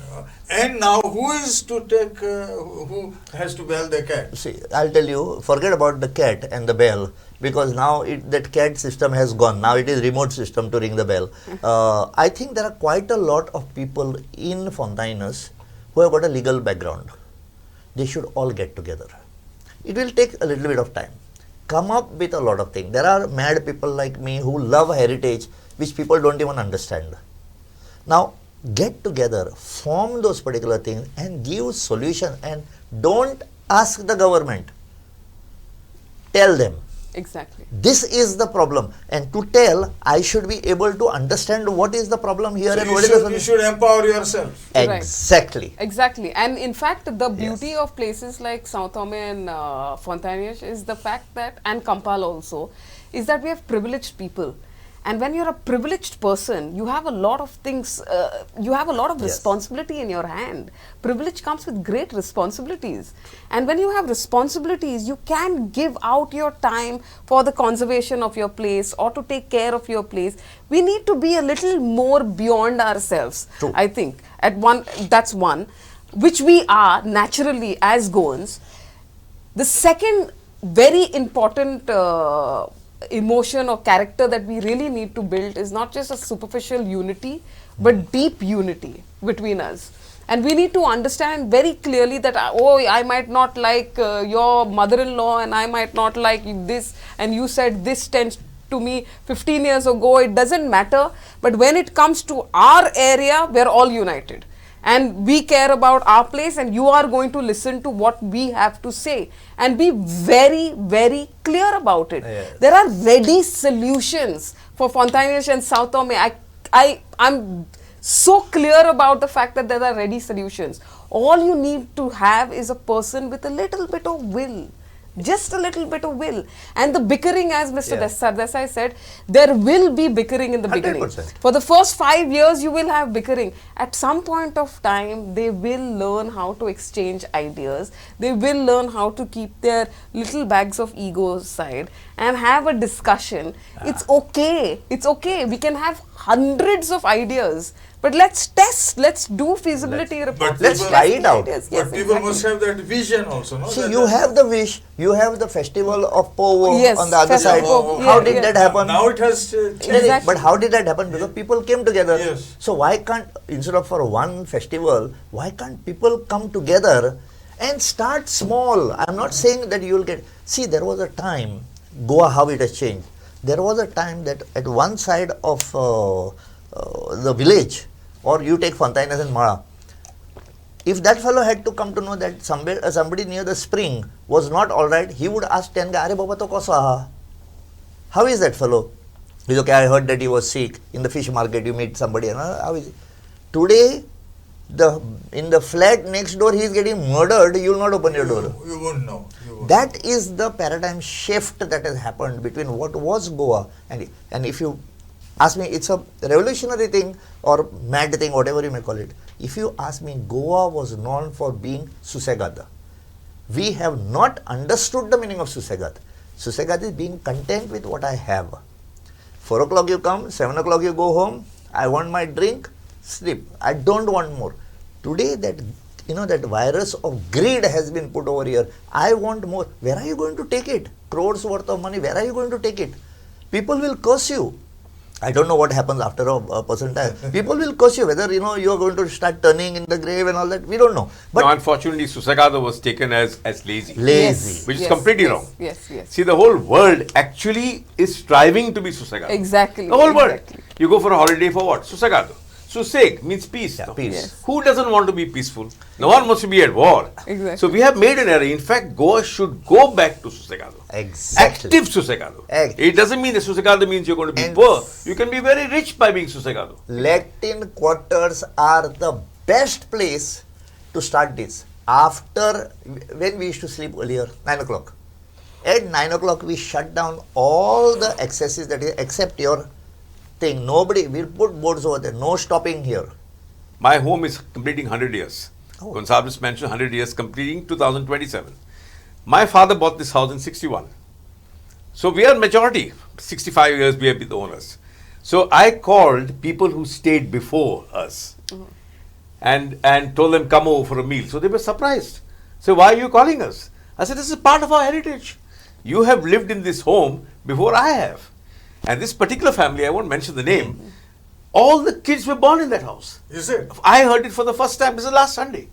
And now, who is to take, who has to bail the cat? see, I'll tell you, forget about the cat and the bell, because now that cat system has gone. Now it is remote system to ring the bell. I think there are quite a lot of people in Fontainhas who have got a legal background. They should all get together. It will take a little bit of time. Come up with a lot of things. There are mad people like me who love heritage, which people don't even understand. Now, get together, form those particular things and give solution, and don't ask the government. Tell them. Exactly. This is the problem, and to tell, I should be able to understand what is the problem here So and you what is the should, solution. you should empower yourself. Right. Exactly. Exactly. And in fact, the beauty of places like Sao Tome and Fontainhas is the fact that, and Kampala also, is that we have privileged people. And when you're a privileged person, you have a lot of things, you have a lot of Yes. responsibility in your hand. Privilege comes with great responsibilities. And when you have responsibilities, you can give out your time for the conservation of your place or to take care of your place. We need to be a little more beyond ourselves, True. I think. That's one, which we are naturally as Goans. The second very important emotion or character that we really need to build is not just a superficial unity, but deep unity between us. And we need to understand very clearly that, oh, I might not like your mother-in-law and I might not like this, and you said this tends to me 15 years ago. It doesn't matter. But when it comes to our area, we're all united. And we care about our place, and you are going to listen to what we have to say and be very, very clear about it. Yes. There are ready solutions for Fontainhas and Sao Tome. I'm so clear about the fact that there are ready solutions. All you need to have is a person with a little bit of will. Just a little bit of will. And the bickering, as Mr. Yeah. Desai said, there will be bickering in the beginning. 100%. For the first 5 years, you will have bickering. At some point of time, they will learn how to exchange ideas. They will learn how to keep their little bags of ego aside and have a discussion. It's okay. It's okay. We can have hundreds of ideas. But let's test. Let's do feasibility reports. Let's test try it the out. ideas. But Yes, people exactly. must have that vision also, no? See, That- you have the wish, you have the festival of Povo Yes, on the other festival side. of Povo. How Yeah, did yeah. that happen? Now it has changed. Exactly. But how did that happen? Because people came together. Yes. So why can't, instead of for one festival, why can't people come together and start small? I'm not saying that you will get, see, there was a time, Goa, how it has changed. There was a time that at one side of the village, or you take Fontainhas and Mara, if that fellow had to come to know that somebody near the spring was not all right, he would ask 10 guys, "Are baba to kaisa aha?" How is that fellow? He's okay, I heard that he was sick. In the fish market, you meet somebody. And, how is he? Today, in the flat next door, he is getting murdered. You will not open your door. You won't know. You won't. That is the paradigm shift that has happened between what was Goa and if you ask me, it's a revolutionary thing or mad thing, whatever you may call it. If you ask me, Goa was known for being susegada. We have not understood the meaning of susegad. Susegad is being content with what I have. 4 o'clock you come, 7 o'clock you go home. I want my drink, sleep. I don't want more. Today that virus of greed has been put over here. I want more. Where are you going to take it? Crores worth of money. Where are you going to take it? People will curse you. I don't know what happens after a person dies. People will curse you, whether you are going to start turning in the grave and all that. We don't know. But No, unfortunately, Susagada was taken as lazy. lazy. Which is completely yes, wrong. Yes, yes. See, the whole world actually is striving to be Susagada. Exactly. The whole world. Exactly. You go for a holiday for what? Susagado. Suseg means peace. Yeah, no? peace. Yes. Who doesn't want to be peaceful? No one wants to be at war. Exactly. So we have made an error. In fact, Goa should go back to Susegado. Exactly. Active Susegado. It doesn't mean that Susegado means you're going to be And poor. You can be very rich by being Susegado. Latin quarters are the best place to start this. After, when we used to sleep earlier, 9 o'clock. At 9 o'clock, we shut down all the accesses that is except your thing. Nobody, we'll put boards over there. No stopping here. My home is completing 100 years. Oh. Gonsalves mentioned 100 years completing 2027. My father bought this house in 61. So we are majority. 65 years we have been the owners. So I called people who stayed before us and told them come over for a meal. So they were surprised. So why are you calling us? I said, this is part of our heritage. You have lived in this home before I have. And this particular family, I won't mention the name, all the kids were born in that house. Is it? I heard it for the first time. This is last Sunday.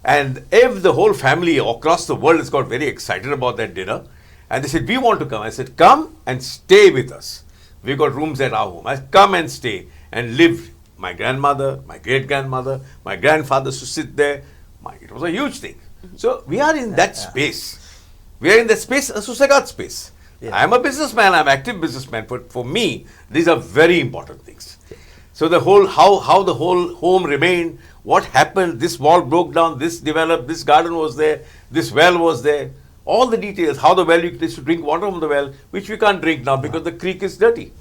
And if the whole family across the world has got very excited about that dinner, and they said, we want to come. I said, come and stay with us. We've got rooms at our home. I said, come and stay and live. My grandmother, my great-grandmother, my grandfather used to sit there. It was a huge thing. So we are in that space. We are in that space, a Susegad space. Yeah. I am a businessman, I am an active businessman, but for me, these are very important things. So the whole, how the whole home remained, what happened, this wall broke down, this developed, this garden was there, this well was there, all the details, how the well, you used to drink water from the well, which we can't drink now because the creek is dirty.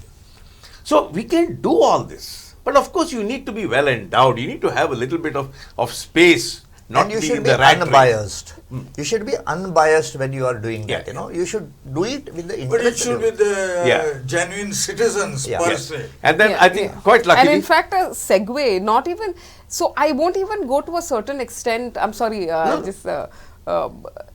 So we can do all this. But of course, you need to be well endowed. You need to have a little bit of space. Not and you be should in be the rat race. unbiased. You should be unbiased when you are doing Yeah, that. You should do it with the But it should be the Yeah. genuine citizens Yeah. per Yeah. se. And then Yeah, I think yeah. quite luckily. And in fact, a segue, not even, so I won't even go to a certain extent, I'm sorry,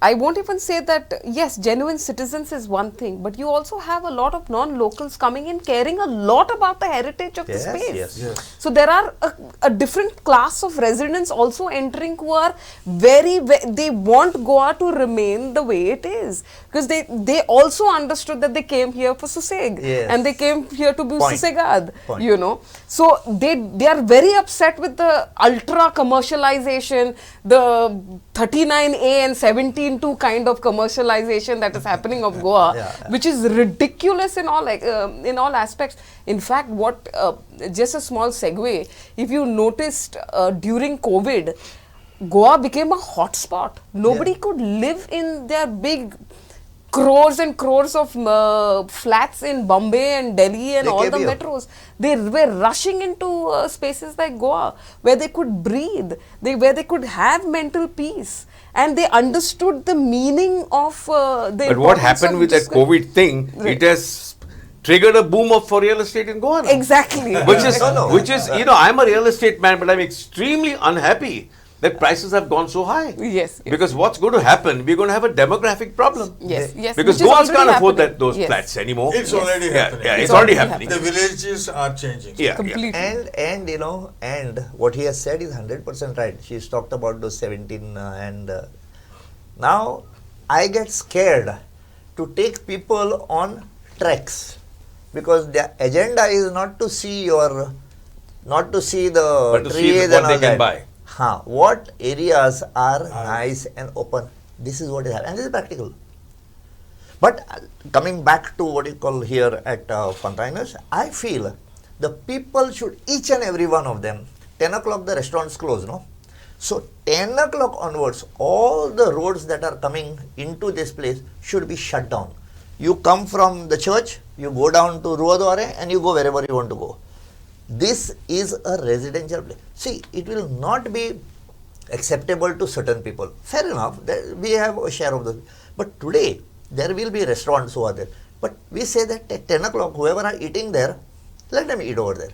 I won't even say that, yes, genuine citizens is one thing, but you also have a lot of non-locals coming in, caring a lot about the heritage of Yes, the space. yes. So there are a different class of residents also entering who are they want Goa to remain the way it is. Because they also understood that they came here for Suseg. Yes. And they came here to be Point. Susegad, Point. you know. So they are very upset with the ultra commercialization, the 39A and 17.2 kind of commercialization that is happening of Goa, which is ridiculous in all aspects. In fact, just a small segue, if you noticed during COVID, Goa became a hotspot. Nobody could live in their big crores and crores of flats in Bombay and Delhi and They all came the here. metros. They were rushing into spaces like Goa where they could breathe, where they could have mental peace, and they understood the meaning of the But what importance happened of with that just- COVID thing, Right. it has triggered a boom for real estate in Goa now. Exactly. Which is, No. I'm a real estate man, but I'm extremely unhappy that prices have gone so high. Yes, yes. Because what's going to happen, we're going to have a demographic problem. Yes, yes. Because which is Goans already can't afford happening. those Yes. flats anymore. It's already happening. Yeah, it's It's already already happening. The villages are changing. Yeah, Completely. And what he has said is 100% right. She's talked about those 17 now I get scared to take people on treks because their agenda is not to see the But to see trees what and they all can that. buy. What areas are nice and open? This is what is happening, and this is practical. But coming back to what you call here at Fontainhas, I feel the people should, each and every one of them, 10 o'clock the restaurants close, no? So 10 o'clock onwards, all the roads that are coming into this place should be shut down. You come from the church, you go down to Ruadware and you go wherever you want to go. This is a residential place. See, it will not be acceptable to certain people. Fair enough, we have a share of the. But today, there will be restaurants over there. But we say that at 10 o'clock, whoever are eating there, let them eat over there.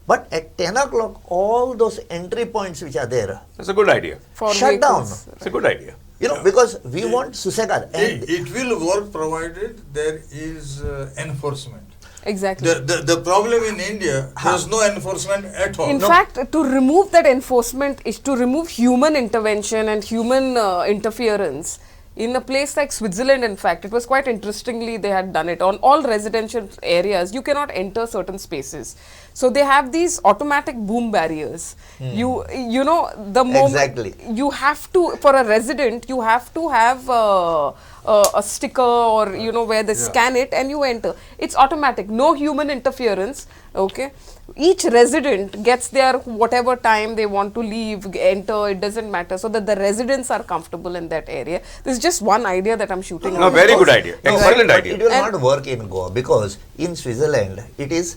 But at 10 o'clock, all those entry points which are there, That's a good idea. For shut down. vehicles. It's a good idea. Because we want Susegad. And It will work provided there is enforcement. Exactly. The problem in India, there's no enforcement at all. In fact, to remove that enforcement is to remove human intervention and human interference in a place like Switzerland, in fact, it was quite interestingly they had done it. On all residential areas, you cannot enter certain spaces. So they have these automatic boom barriers. You know, the moment Exactly. you have to, for a resident, you have to have a sticker or, you know, where they scan it and you enter. It's automatic, no human interference, okay? Each resident gets their whatever time they want to leave, enter, it doesn't matter, so that the residents are comfortable in that area. This is just one idea that I'm shooting No, out. very good idea. Excellent But idea. it will And- not work in Goa because in Switzerland it is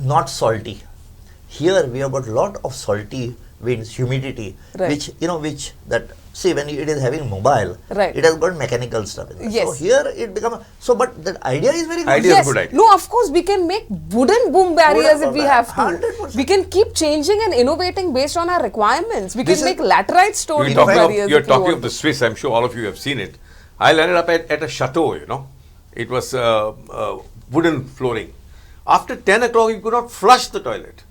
not salty. Here we have got lot of salty winds, humidity, Right. which which that see when it is having mobile, Right. it has got mechanical stuff. In it. So Yes. here it becomes so, but that idea is very good. Idea is Yes, good idea. no, of course we can make wooden boom barriers if we have to. 100%. We can keep changing and innovating based on our requirements. We This can is- make laterite stone You're boom talking, barriers. of, you're if we talking want of the to. Swiss, I'm sure all of you have seen it. I landed up at a chateau, you know. It was wooden flooring. After 10 o'clock, you could not flush the toilet.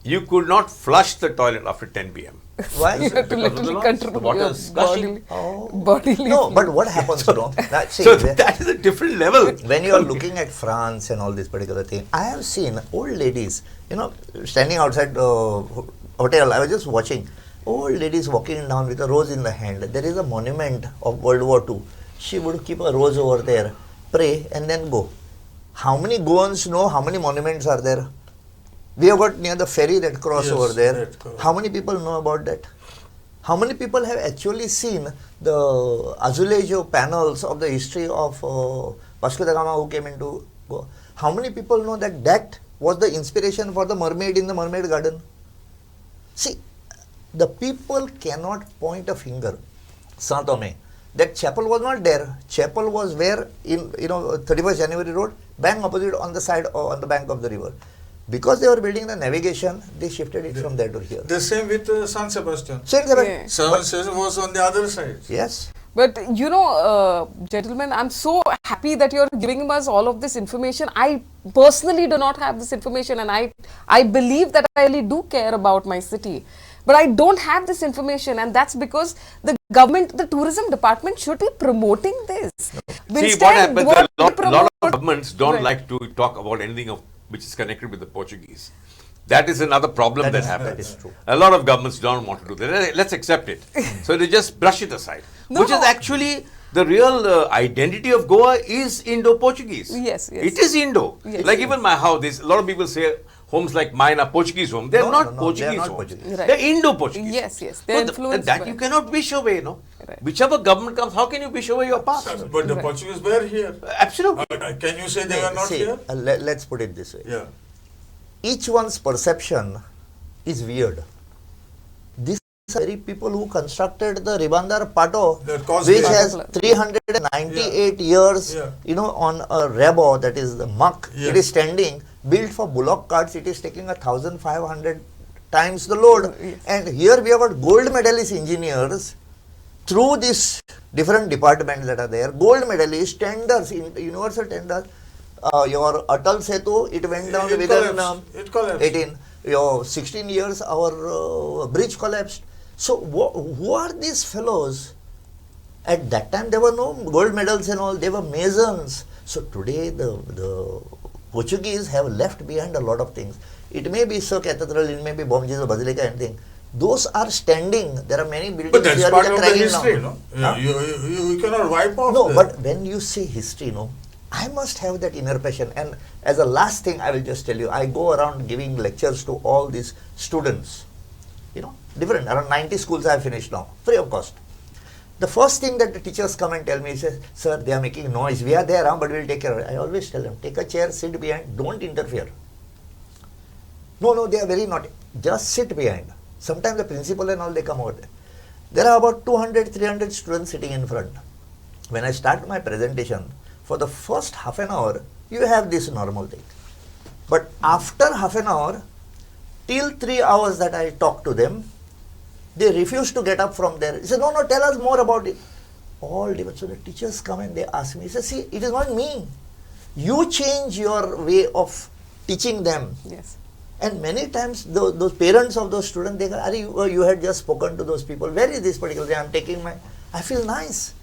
You could not flush the toilet after 10 p.m. Why? You have to Because of the literally noise. control The water your is gushing. bodily, Oh. bodily No, fluid. but what happens, that, see, So when- that is a different level. when you are looking at France and all this particular thing, I have seen old ladies, standing outside the hotel. I was just watching old ladies walking down with a rose in the hand. There is a monument of World War II. She would keep a rose over there, pray, and then go. How many Goans know how many monuments are there? We have got near the ferry that cross Yes, over there. that cross. How many people know about that? How many people have actually seen the azulejo panels of the history of Vasco da Gama who came into Goa? How many people know that that was the inspiration for the mermaid in the mermaid garden? See, the people cannot point a finger. Saint Tome, that chapel was not there. Chapel was where in 31st January Road, bang opposite on the side on the bank of the river. Because they were building the navigation, they shifted it from there to here. The same with San Sebastian. Saint Sebastian. Yeah. San Sebastian was on the other side. Yes. But gentlemen, I'm so happy that you're giving us all of this information. I personally do not have this information, and I believe that I really do care about my city. But I don't have this information, and that's because the government, the tourism department should be promoting this. See, what happens, what a they lot of promote- governments don't Right. like to talk about anything which is connected with the Portuguese. That is another problem that happens. That is true. A lot of governments don't want to do that. Let's accept it. So they just brush it aside. No, which is no. actually the real identity of Goa is Indo-Portuguese. Yes, yes. It is Indo. Yes. Like even my house, a lot of people say homes like mine are Portuguese homes. They're No, not no, no, Portuguese they are not homes. Portuguese. Right. They're Indo-Portuguese. Yes, yes. So They're influenced that by- you cannot wish away, no? Right. Whichever government comes, how can you wish away your past? But the Right. Portuguese were here. Absolutely. Can you say they were not See, here? let's put it this way. Yeah. Each one's perception is weird. These are very people who constructed the Ribandar Pato, That causeway. which has Pato. 398 years, Yeah. on a rebo, that is the muck. Yes. It is standing, built for bullock carts. It is taking 1,500 times the load. Yes. And here we have got gold medalist engineers through these different departments that are there. Gold medalists, tenders, universal tenders. Your Atal Setu, it went down It within collapsed. It collapsed. 18. 16 years our bridge collapsed. So who are these fellows? At that time there were no gold medals and all, they were masons. So today the Portuguese have left behind a lot of things. It may be Sir Cathedral, it may be Bom Jesus Basilica and thing. Those are standing. There are many buildings But that's here part which are of the cracking history, down. no? Huh? You cannot wipe off No, the- but when you say history, I must have that inner passion. And as a last thing, I will just tell you, I go around giving lectures to all these students. Different. Around 90 schools I have finished now, free of cost. The first thing that the teachers come and tell me is, sir, they are making noise. We are there, but we will take care of it. I always tell them, take a chair, sit behind, don't interfere. No, they are very naughty. Just sit behind. Sometimes the principal and all, they come over there. There are about 200, 300 students sitting in front. When I start my presentation, for the first half an hour, you have this normal thing. But after half an hour, till 3 hours that I talk to them, they refuse to get up from there. They say, no, tell us more about it. So the teachers come and they ask me, say, see, it is not me. You change your way of teaching them. Yes. And many times those parents of those students, they go, you had just spoken to those people. Where is this particular thing? I feel nice.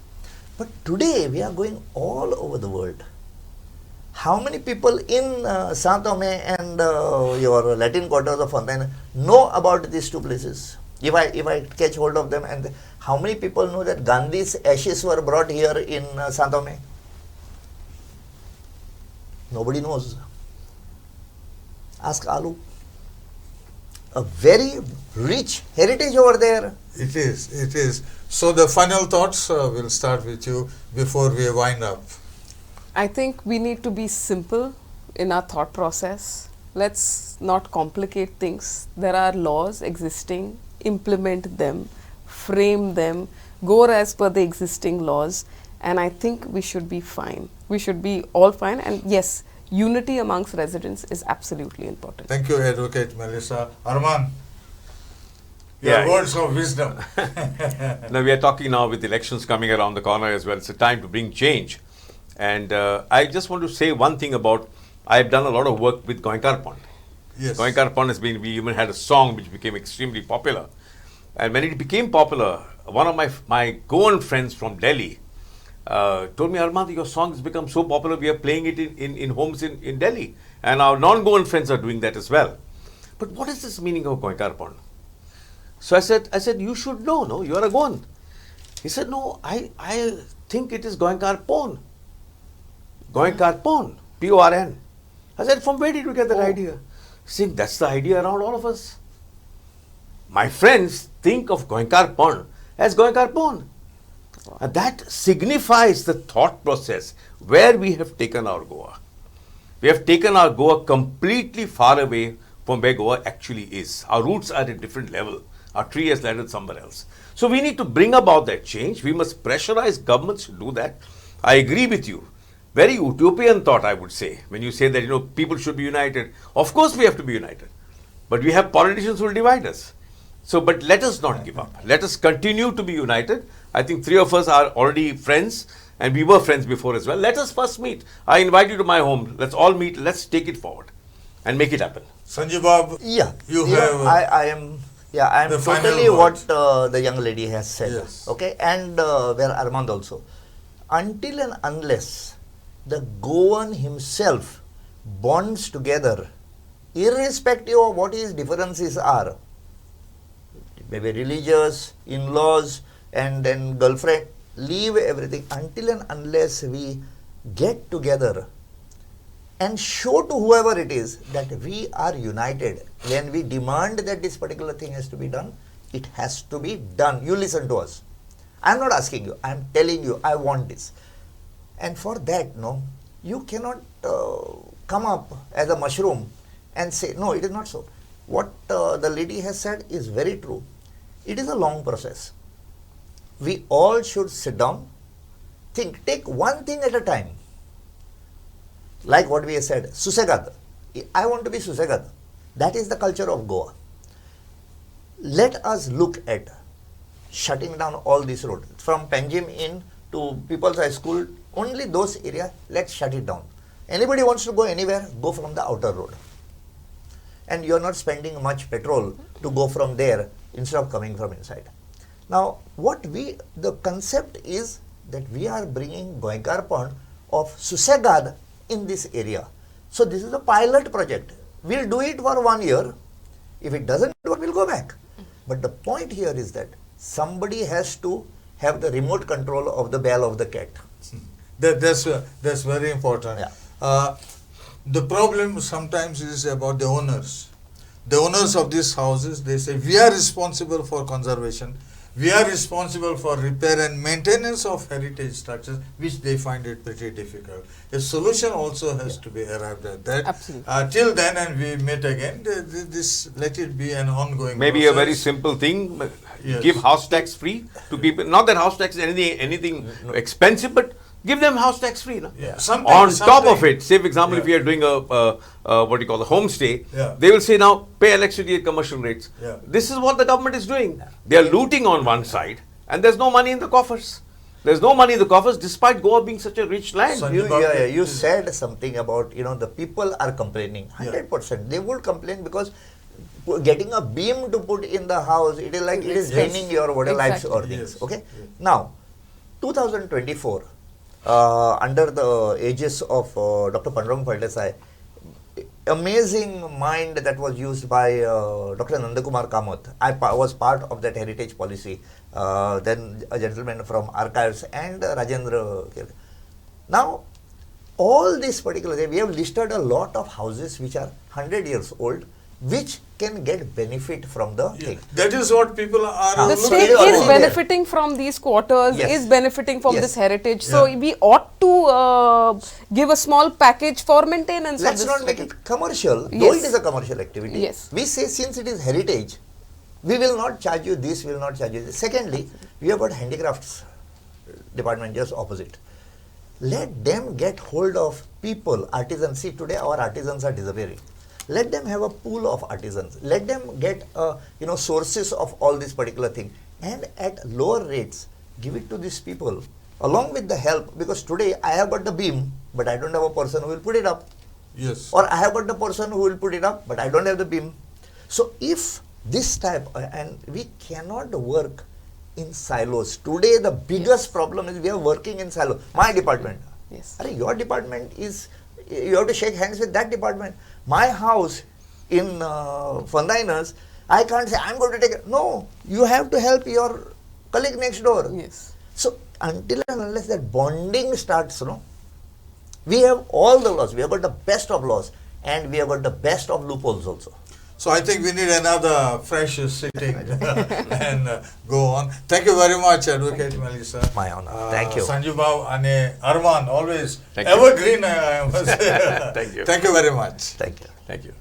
But today we are going all over the world. How many people in Saint Tome and your Latin quarters of Fontainhas know about these two places? If I catch hold of them, and how many people know that Gandhi's ashes were brought here in Saint Tome? Nobody knows. Ask Alu. A very rich heritage over there. It is. So the final thoughts, will start with you before we wind up. I think we need to be simple in our thought process. Let's not complicate things. There are laws existing, implement them, frame them, go as per the existing laws, and I think we should be fine. We should be all fine, and yes, unity amongst residents is absolutely important. Thank you, Advocate Melissa. Arman, your Yeah. words of wisdom. Now, we are talking now with elections coming around the corner as well. It's a time to bring change. And I just want to say one thing about, I've done a lot of work with Goankar Pond. Yes. Goankar Pond has been, we even had a song which became extremely popular. And when it became popular, one of my Goan friends from Delhi told me, Armand, your song has become so popular, we are playing it in homes in Delhi. And our non-Goan friends are doing that as well. But what is this meaning of Goankar Pond? So I said, you should know, no, you are a Goan. He said, no, I think it is Goankar Pond. Goankar Pond, P-O-R-N. I said, from where did you get that idea? See, that's the idea around all of us. My friends think of Goankar Pond as Goankar Pond. And that signifies the thought process where we have taken our Goa. We have taken our Goa completely far away from where Goa actually is. Our roots are at a different level. Our tree has landed somewhere else. So we need to bring about that change. We must pressurize governments to do that. I agree with you. Very utopian thought, I would say, when you say that, people should be united. Of course we have to be united. But we have politicians who will divide us. So, but let us not give up. Let us continue to be united. I think 3 of us are already friends, and we were friends before as well. Let us first meet. I invite you to my home. Let's all meet. Let's take it forward and make it happen. Sanjay Bab, Yeah, you yeah, have. I am. Yeah, I am the final totally word. what the young lady has said. Yes. Okay, and where Armand also. Until and unless the Goan himself bonds together, irrespective of what his differences are, maybe religious, in-laws, and then girlfriend, leave everything. Until and unless we get together and show to whoever it is that we are united, when we demand that this particular thing has to be done, it has to be done. You listen to us. I am not asking you, I am telling you, I want this. And for that, no, you cannot come up as a mushroom and say, no, it is not so. What the lady has said is very true. It is a long process. We all should sit down, think, take one thing at a time. Like what we have said, Susegad. I want to be Susegad. That is the culture of Goa. Let us look at shutting down all these roads. From Panjim in to People's High School, only those areas, let's shut it down. Anybody wants to go anywhere, go from the outer road. And you are not spending much petrol to go from there instead of coming from inside. Now, the concept is that we are bringing Goankar Pond of Susegad in this area. So this is a pilot project. We'll do it for 1 year. If it doesn't work, we'll go back. But the point here is that somebody has to have the remote control of the bell of the cat. That's very important. Yeah. The problem sometimes is about the owners. The owners of these houses, they say, we are responsible for conservation. We are responsible for repair and maintenance of heritage structures, which they find it pretty difficult. A solution also has to be arrived at that. Absolutely. Till then, and we meet again, let it be an ongoing Maybe process. a very simple thing, Yes. give house tax free to people. Not that house tax is anything expensive, but give them house tax free. No? Yeah. On top of it, say for example, Yeah. if you are doing a homestay, Yeah. they will say now pay electricity at commercial rates. Yeah. This is what the government is doing. They are looting on one side, and there's no money in the coffers. There's no money in the coffers, despite Goa being such a rich land. You said something about, the people are complaining. 100%. They would complain because getting a beam to put in the house, it is like it is Yes. draining your water lives Exactly. or things. Yes. Okay. Yes. Now, 2024, under the aegis of Dr. Pandurang Pardesai, amazing mind that was used by Dr. Nandakumar Kamath. I was part of that heritage policy. Then a gentleman from archives and Rajendra. Now, all these particular, we have listed a lot of houses which are 100 years old, which can get benefit from the thing. That is what people are The looking state for. is There. benefiting from these quarters, Yes. is benefiting from Yes. this heritage. So Yeah. we ought to give a small package for maintenance of Let's this. not make it commercial, though Yes. it is a commercial activity. Yes. We say since it is heritage, we will not charge you this, we will not charge you this. Secondly, we have got handicrafts department just opposite. Let them get hold of people, artisans. See, today our artisans are disappearing. Let them have a pool of artisans. Let them get sources of all these particular things, and at lower rates give it to these people along with the help, because today I have got the beam but I don't have a person who will put it up, Yes. or I have got the person who will put it up but I don't have the beam. So if this type, and we cannot work in silos. Today the biggest problem is we are working in silos. My department, Yes. your department is, you have to shake hands with that department. My house in Fontainhas, I can't say I'm going to take it. No, you have to help your colleague next door. Yes. So until and unless that bonding starts, we have all the laws. We have got the best of laws, and we have got the best of loopholes also. So I think we need another fresh sitting and go on. Thank you very much, Advocate Melissa. My honor. Thank you. Sanju Bhav and Arman, always Thank you. evergreen, I must say. Thank you. Thank you very much. Thank you. Thank you.